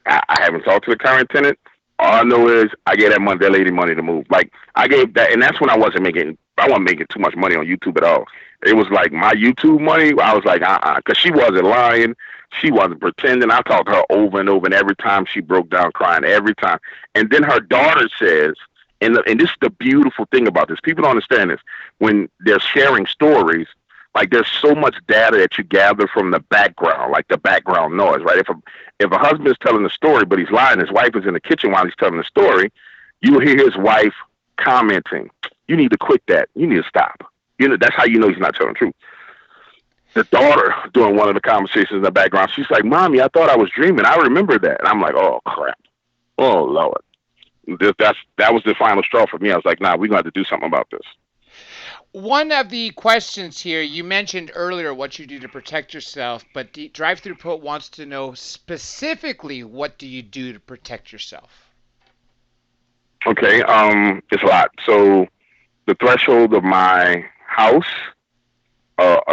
I haven't talked to the current tenant. All I know is I gave that lady money to move. Like, I gave that, and that's when I wasn't making too much money on YouTube at all. It was like my YouTube money. I was like, because she wasn't lying. She wasn't pretending. I talked to her over and over, and every time she broke down crying, every time. And then her daughter says, and this is the beautiful thing about this. People don't understand this. When they're sharing stories, like there's so much data that you gather from the background, like the background noise, right? If a husband is telling a story, but he's lying, his wife is in the kitchen while he's telling the story, you'll hear his wife commenting, you need to quit that. You need to stop. That's how you know he's not telling the truth. The daughter, during one of the conversations in the background, she's like, Mommy, I thought I was dreaming. I remember that. And I'm like, oh, crap. Oh, Lord. That was the final straw for me. I was like, nah, we're going to have to do something about this. One of the questions here, you mentioned earlier what you do to protect yourself, but Drive Through Put wants to know specifically what do you do to protect yourself? Okay, it's a lot. So the threshold of my house,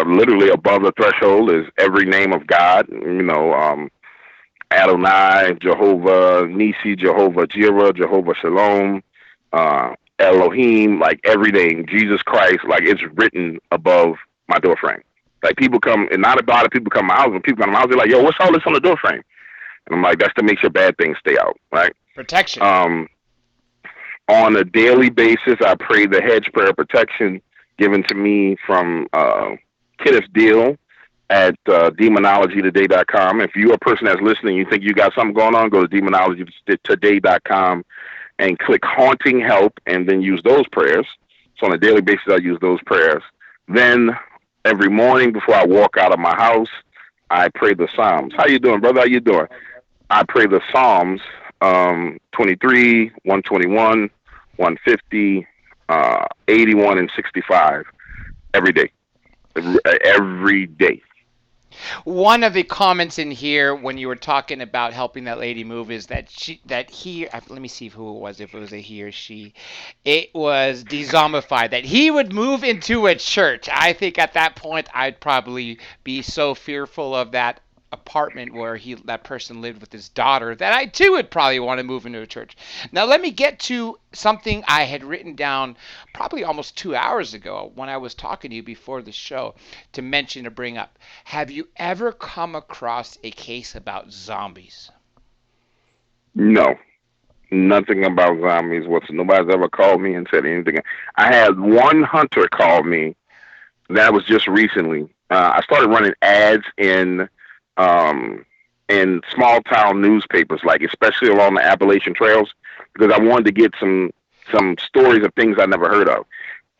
literally above the threshold, is every name of God. Adonai, Jehovah Nisi, Jehovah Jireh, Jehovah Shalom, Elohim, like every name, Jesus Christ, like it's written above my door frame. Like people come, and not a lot of people come to my house. When people come to my house, they're like, yo, what's all this on the door frame? And I'm like, that's to make sure bad things stay out, right? Protection. On a daily basis, I pray the hedge prayer of protection given to me from Kenneth Deal at demonologytoday.com. If you're a person that's listening, you think you got something going on, go to demonologytoday.com and click haunting help and then use those prayers. So on a daily basis, I use those prayers. Then every morning before I walk out of my house, I pray the Psalms. How you doing, brother? How you doing? I pray the Psalms, 23, 121, 150, 81, and 65 every day. Every day. One of the comments in here when you were talking about helping that lady move is that let me see who it was, if it was a he or she. It was Dezombified, that he would move into a church. I think at that point I'd probably be so fearful of that apartment where that person lived with his daughter that I too would probably want to move into a church. Now let me get to something I had written down probably almost 2 hours ago when I was talking to you before the show to mention, to bring up. Have you ever come across a case about zombies? No, nothing about zombies. Nobody's ever called me and said anything. I had one hunter call me. That was just recently. I started running ads in small town newspapers, like especially along the Appalachian trails, because I wanted to get some stories of things I never heard of.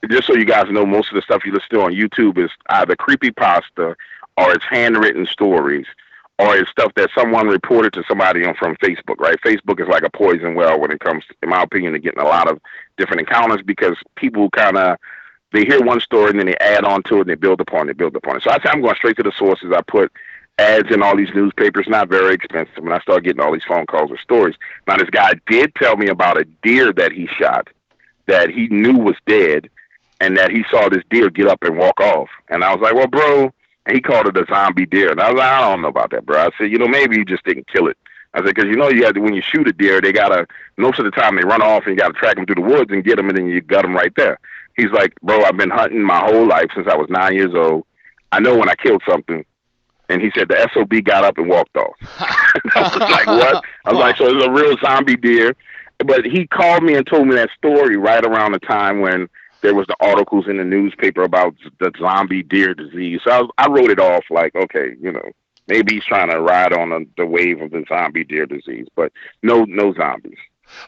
Just so you guys know, most of the stuff you listen to on YouTube is either creepypasta or it's handwritten stories or it's stuff that someone reported to somebody from Facebook, right? Facebook is like a poison well when it comes, in my opinion, to getting a lot of different encounters, because people they hear one story and then they add on to it and they build upon it. So I say I'm going straight to the sources. I put ads in all these newspapers, not very expensive, and I started getting all these phone calls or stories. Now, this guy did tell me about a deer that he shot that he knew was dead, and that he saw this deer get up and walk off. And I was like, well, bro, and he called it a zombie deer. And I was like, I don't know about that, bro. I said, maybe you just didn't kill it. I said, because you have to, when you shoot a deer, they gotta, most of the time they run off and you gotta track them through the woods and get them, and then you gut them right there. He's like, bro, I've been hunting my whole life since I was 9 years old. I know when I killed something. And he said the SOB got up and walked off. I was like, what? I was like, so it's a real zombie deer. But he called me and told me that story right around the time when there was the articles in the newspaper about the zombie deer disease. So I wrote it off like, okay, maybe he's trying to ride on the wave of the zombie deer disease. But no zombies.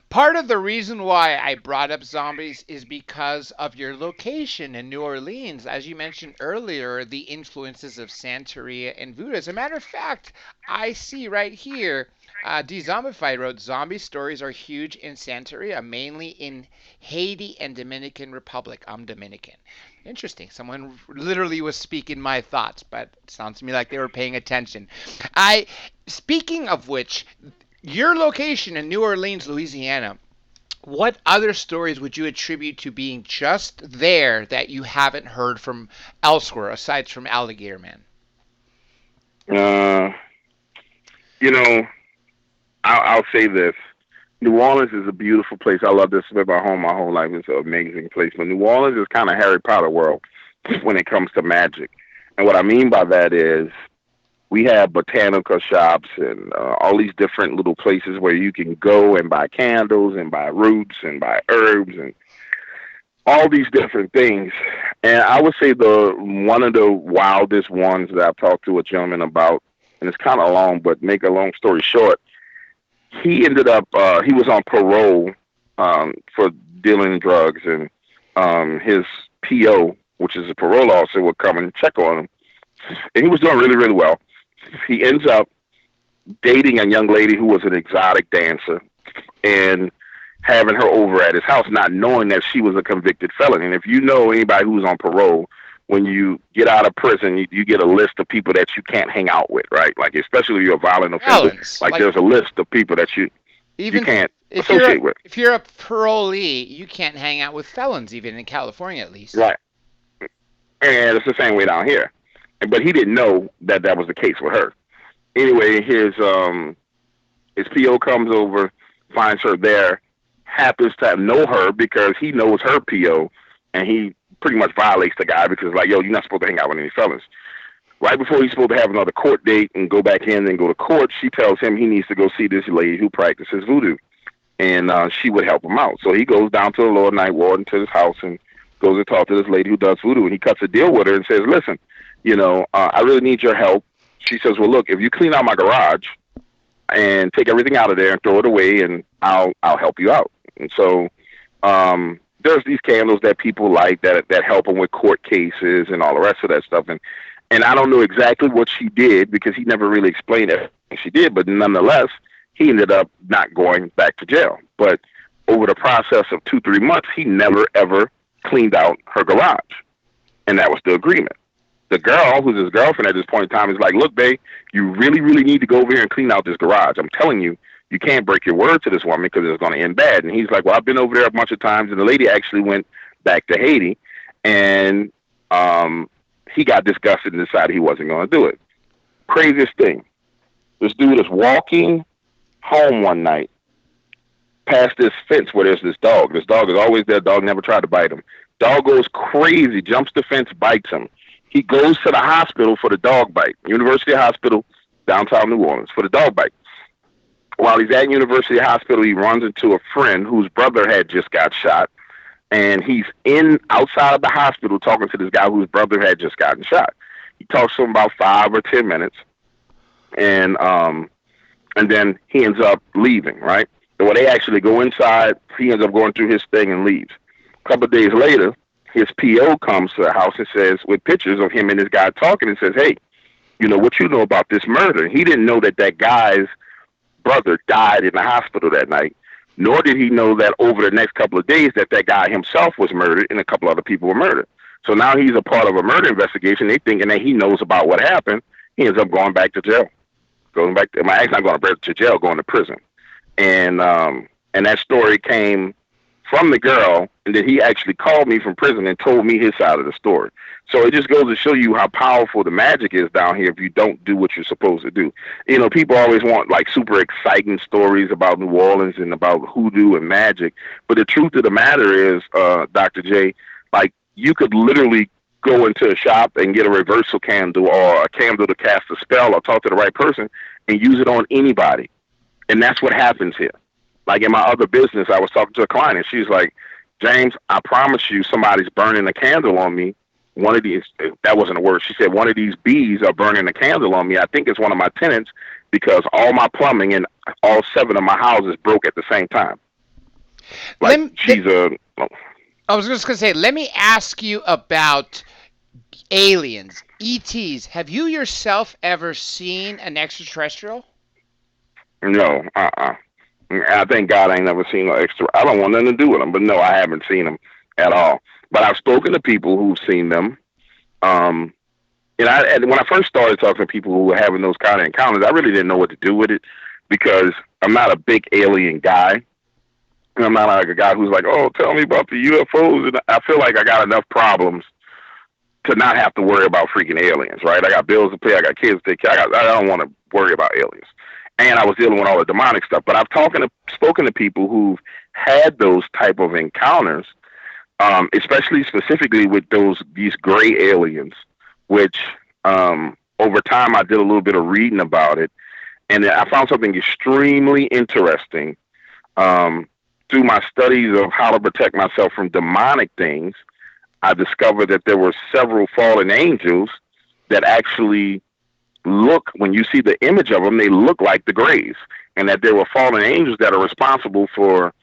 Part of the reason why I brought up zombies is because of your location in New Orleans. As you mentioned earlier, the influences of Santeria and Voodoo. As a matter of fact, I see right here, Dezombified wrote, zombie stories are huge in Santeria, mainly in Haiti and Dominican Republic. I'm Dominican. Interesting. Someone literally was speaking my thoughts, but it sounds to me like they were paying attention. Speaking of which, your location in New Orleans, Louisiana, what other stories would you attribute to being just there that you haven't heard from elsewhere aside from Alligator Man? I'll say this. New Orleans is a beautiful place. I love this. I've been home my whole life. It's an amazing place. But New Orleans is kind of Harry Potter world when it comes to magic. And what I mean by that is we have botanical shops and all these different little places where you can go and buy candles and buy roots and buy herbs and all these different things. And I would say one of the wildest ones that I've talked to a gentleman about, and it's kind of long, but make a long story short, he ended up, he was on parole for dealing drugs, and his PO, which is a parole officer, would come and check on him. And he was doing really, really well. He ends up dating a young lady who was an exotic dancer and having her over at his house, not knowing that she was a convicted felon. And if you know anybody who's on parole, when you get out of prison, you get a list of people that you can't hang out with, right? Like, especially if you're a violent offender. Like there's a list of people that you can't associate with. If you're a parolee, you can't hang out with felons, even in California at least. Right. And it's the same way down here. But he didn't know that was the case with her. Anyway, his PO comes over, finds her there, happens to know her because he knows her PO, and he pretty much violates the guy because, like, yo, you're not supposed to hang out with any felons. Right before he's supposed to have another court date and go back in and go to court, she tells him he needs to go see this lady who practices voodoo, and she would help him out. So he goes down to the Lord Night Warden to his house and goes to talk to this lady who does voodoo, and he cuts a deal with her and says, listen, I really need your help. She says, well, look, if you clean out my garage and take everything out of there and throw it away, and I'll help you out. And so there's these candles that people like that help them with court cases and all the rest of that stuff. And I don't know exactly what she did because he never really explained everything she did, but nonetheless, he ended up not going back to jail. But over the process of 2-3 months, he never, ever cleaned out her garage. And that was the agreement. The girl, who's his girlfriend at this point in time, is like, look, babe, you really, really need to go over here and clean out this garage. I'm telling you, you can't break your word to this woman because it's going to end bad. And he's like, well, I've been over there a bunch of times. And the lady actually went back to Haiti, and he got disgusted and decided he wasn't going to do it. Craziest thing. This dude is walking home one night past this fence where there's this dog. This dog is always there. Dog never tried to bite him. Dog goes crazy, jumps the fence, bites him. He goes to the hospital for the dog bite. University Hospital, downtown New Orleans, for the dog bite. While he's at University Hospital, he runs into a friend whose brother had just got shot. And he's outside of the hospital talking to this guy whose brother had just gotten shot. He talks to him about 5 or 10 minutes. And then he ends up leaving, right? And when they actually go inside, he ends up going through his thing and leaves. A couple of days later, his PO comes to the house and says, with pictures of him and this guy talking, and says, hey, what you know about this murder? He didn't know that guy's brother died in the hospital that night, nor did he know that over the next couple of days that guy himself was murdered and a couple other people were murdered. So now he's a part of a murder investigation. They thinking that he knows about what happened. He ends up going back to jail. Going to prison. And that story came from the girl, and then he actually called me from prison and told me his side of the story. So it just goes to show you how powerful the magic is down here if you don't do what you're supposed to do. You know, people always want like super exciting stories about New Orleans and about hoodoo and magic, but the truth of the matter is, Dr. J, like you could literally go into a shop and get a reversal candle or a candle to cast a spell or talk to the right person and use it on anybody. And that's what happens here. Like in my other business, I was talking to a client and she's like, James, I promise you somebody's burning a candle on me. One of these, that wasn't a word. She said, one of these bees are burning a candle on me. I think it's one of my tenants because all my plumbing and all 7 of my houses broke at the same time. Like I was just going to say, let me ask you about aliens, ETs. Have you yourself ever seen an extraterrestrial? No, I thank God I ain't never seen no extra. I don't want nothing to do with them, but no, I haven't seen them at all. But I've spoken to people who've seen them. And when I first started talking to people who were having those kind of encounters, I really didn't know what to do with it because I'm not a big alien guy. And I'm not like a guy who's like, oh, tell me about the UFOs. And I feel like I got enough problems to not have to worry about freaking aliens, right? I got bills to pay. I got kids to take care of. I don't want to worry about aliens. And I was dealing with all the demonic stuff. But I've spoken to people who've had those type of encounters, especially specifically with these gray aliens, which over time I did a little bit of reading about it. And I found something extremely interesting through my studies of how to protect myself from demonic things. I discovered that there were several fallen angels that actually look, when you see the image of them, they look like the grays, and that there were fallen angels that are responsible for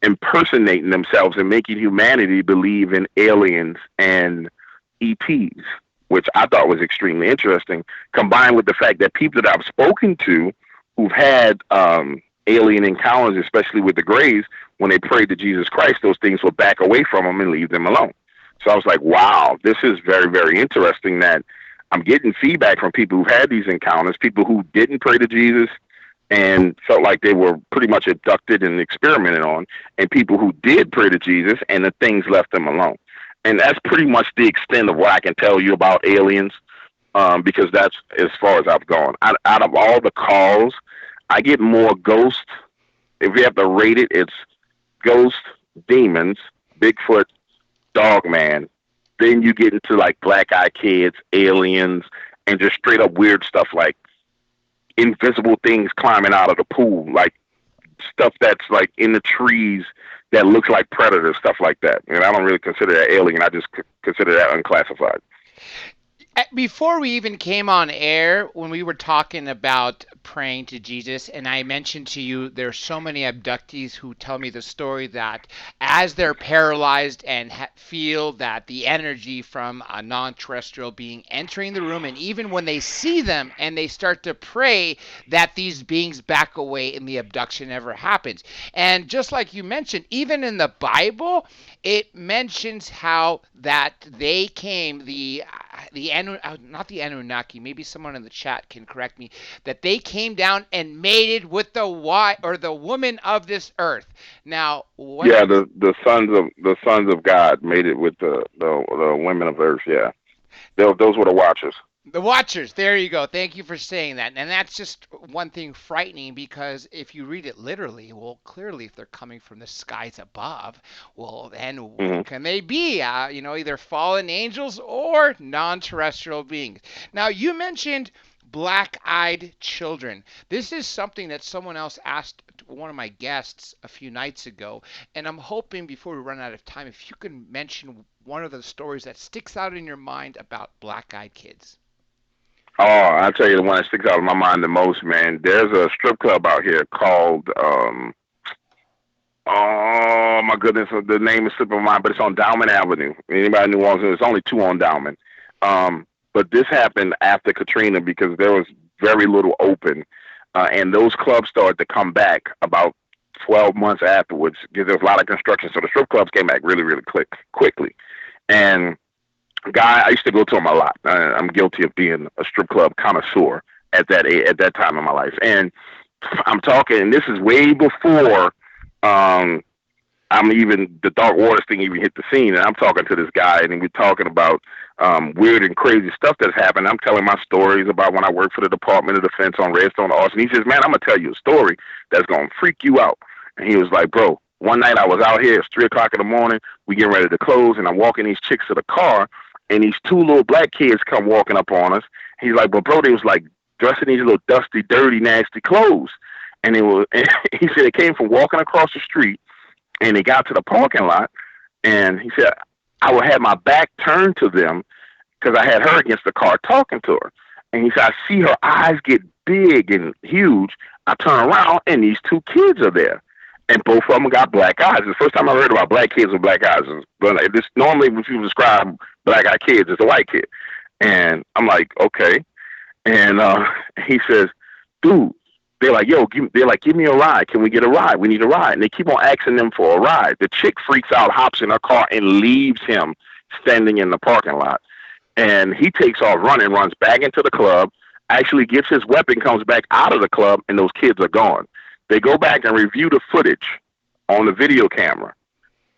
impersonating themselves and making humanity believe in aliens and ETs, which I thought was extremely interesting, combined with the fact that people that I've spoken to who've had alien encounters, especially with the grays, when they prayed to Jesus Christ, those things would back away from them and leave them alone. So I was like, wow, this is very, very interesting that I'm getting feedback from people who've had these encounters, people who didn't pray to Jesus and felt like they were pretty much abducted and experimented on, and people who did pray to Jesus and the things left them alone. And that's pretty much the extent of what I can tell you about aliens, because that's as far as I've gone. Out of all the calls, I get more ghost. If you have to rate it, it's ghost, demons, Bigfoot, Dogman. Then you get into like black-eyed kids, aliens, and just straight up weird stuff like invisible things climbing out of the pool, like stuff that's like in the trees that looks like predators, stuff like that. And I don't really consider that alien. I just consider that unclassified. Before we even came on air, when we were talking about praying to Jesus, and I mentioned to you there's so many abductees who tell me the story that as they're paralyzed and feel that the energy from a non-terrestrial being entering the room, and even when they see them and they start to pray, that these beings back away and the abduction never happens. And just like you mentioned, even in the Bible, it mentions how that they came, not the Anunnaki, maybe someone in the chat can correct me, that they came down and mated with the woman of this earth. Now, the sons of God mated with the women of earth. Yeah, those were the Watchers. The Watchers, there you go. Thank you for saying that. And that's just one thing frightening, because if you read it literally, well, clearly if they're coming from the skies above, well, then what can they be? Either fallen angels or non-terrestrial beings. Now, you mentioned black-eyed children. This is something that someone else asked one of my guests a few nights ago, and I'm hoping before we run out of time, if you can mention one of the stories that sticks out in your mind about black-eyed kids. Oh, I'll tell you the one that sticks out in my mind the most, man. There's a strip club out here called, oh my goodness, the name is slipping my mind, but it's on Dowman Avenue. Anybody in New Orleans, there's only 2 on Dowman. But this happened after Katrina because there was very little open. And those clubs started to come back about 12 months afterwards because there was a lot of construction. So the strip clubs came back really, really quickly. And I used to go to them a lot. I'm guilty of being a strip club connoisseur at that time in my life. And I'm talking, and this is way before I the dark waters thing even hit the scene, and I'm talking to this guy, and we're talking about weird and crazy stuff that's happened. I'm telling my stories about when I worked for the Department of Defense on Redstone Arson. He says, "Man, I'm gonna tell you a story that's gonna freak you out." And he was like, "Bro, one night I was out here. It's 3 o'clock in the morning. We getting ready to close, and I'm walking these chicks to the car, and these two little black kids come walking up on us." He's like, "But bro, they was like dressed in these little dusty, dirty, nasty clothes." And he said it came from walking across the street, and they got to the parking lot, and he said, I would have my back turned to them because I had her against the car talking to her. And he said, I see her eyes get big and huge. I turn around, and these two kids are there. And both of them got black eyes. It's the first time I heard about black kids with black eyes. But this, normally when people describe black-eyed kids, it's a white kid. And I'm like, okay. And he says, dude, they're like, yo, give me a ride. Can we get a ride? We need a ride. And they keep on asking them for a ride. The chick freaks out, hops in her car, and leaves him standing in the parking lot. And he takes off running, runs back into the club, actually gets his weapon, comes back out of the club, and those kids are gone. They go back and review the footage on the video camera.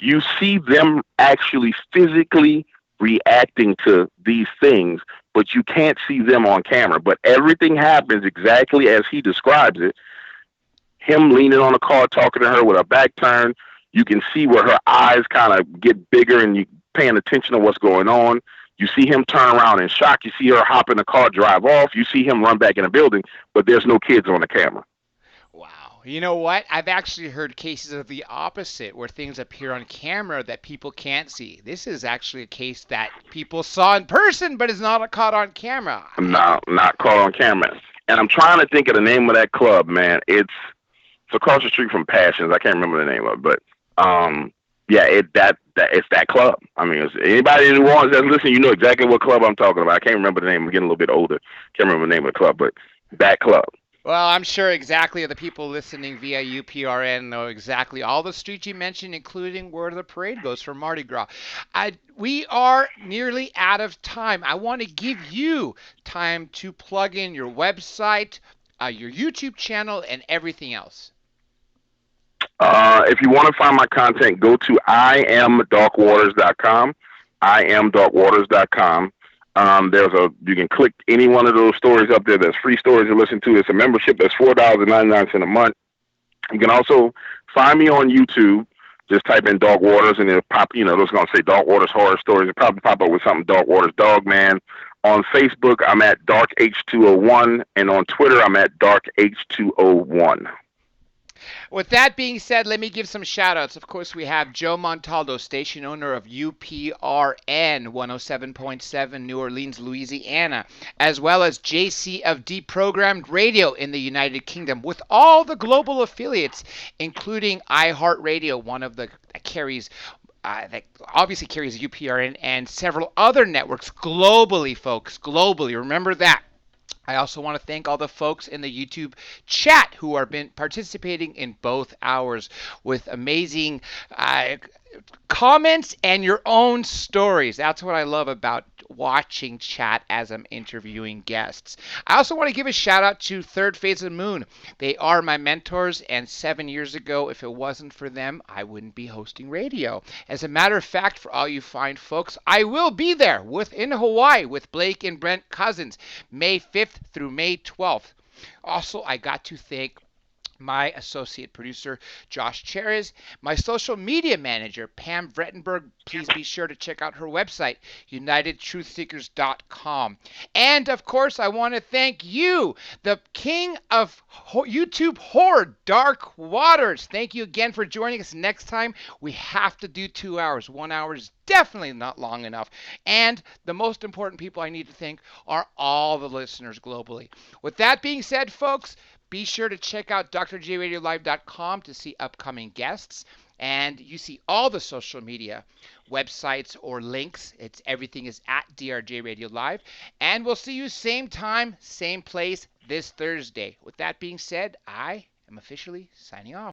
You see them actually physically reacting to these things, but you can't see them on camera. But everything happens exactly as he describes it. Him leaning on the car, talking to her with her back turned. You can see where her eyes kind of get bigger and you paying attention to what's going on. You see him turn around in shock. You see her hop in the car, drive off. You see him run back in the building, but there's no kids on the camera. Wow. You know what? I've actually heard cases of the opposite where things appear on camera that people can't see. This is actually a case that people saw in person but is not caught on camera. No, not caught on camera. And I'm trying to think of the name of that club, man. It's across the street from Passions. I can't remember the name of it, but yeah, it's that club. I mean, anybody in New Orleans that's listening, you know exactly what club I'm talking about. I can't remember the name. I'm getting a little bit older. Can't remember the name of the club, but that club. Well, I'm sure exactly the people listening via UPRN know exactly all the streets you mentioned, including where the parade goes for Mardi Gras. We are nearly out of time. I want to give you time to plug in your website, your YouTube channel, and everything else. If you want to find my content, go to iamdarkwaters.com. iamdarkwaters.com. You can click any one of those stories up there. There's free stories to listen to. It's a membership that's $4.99 a month. You can also find me on YouTube. Just type in Dark Waters and it'll pop, those going to say Dark Waters Horror Stories. It'll probably pop up with something Dark Waters Dog Man. On Facebook, I'm at DarkH201. And on Twitter, I'm at DarkH201. With that being said, let me give some shout outs. Of course, we have Joe Montaldo, station owner of UPRN 107.7 New Orleans, Louisiana, as well as JC of Deprogrammed Radio in the United Kingdom, with all the global affiliates, including iHeartRadio, one of the that carries that obviously carries UPRN, and several other networks globally, folks, globally. Remember that. I also want to thank all the folks in the YouTube chat who have been participating in both hours with amazing comments and your own stories. That's what I love about watching chat as I'm interviewing guests. I also want to give a shout out to Third Phase of the Moon. They are my mentors, and 7 years ago, if it wasn't for them, I wouldn't be hosting radio. As a matter of fact, for all you fine folks, I will be there in Hawaii with Blake and Brent Cousins, May 5th through May 12th. Also, I got to thank my associate producer, Josh Cheres, my social media manager, Pam Vrettenberg. Please be sure to check out her website, UnitedTruthSeekers.com. And, of course, I want to thank you, the king of YouTube horror, Dark Waters. Thank you again for joining us. Next time, we have to do 2 hours. 1 hour is definitely not long enough. And the most important people I need to thank are all the listeners globally. With that being said, folks, be sure to check out drjradiolive.com to see upcoming guests. And you see all the social media websites or links. Everything is at DRJ Radio Live. And we'll see you same time, same place this Thursday. With that being said, I am officially signing off.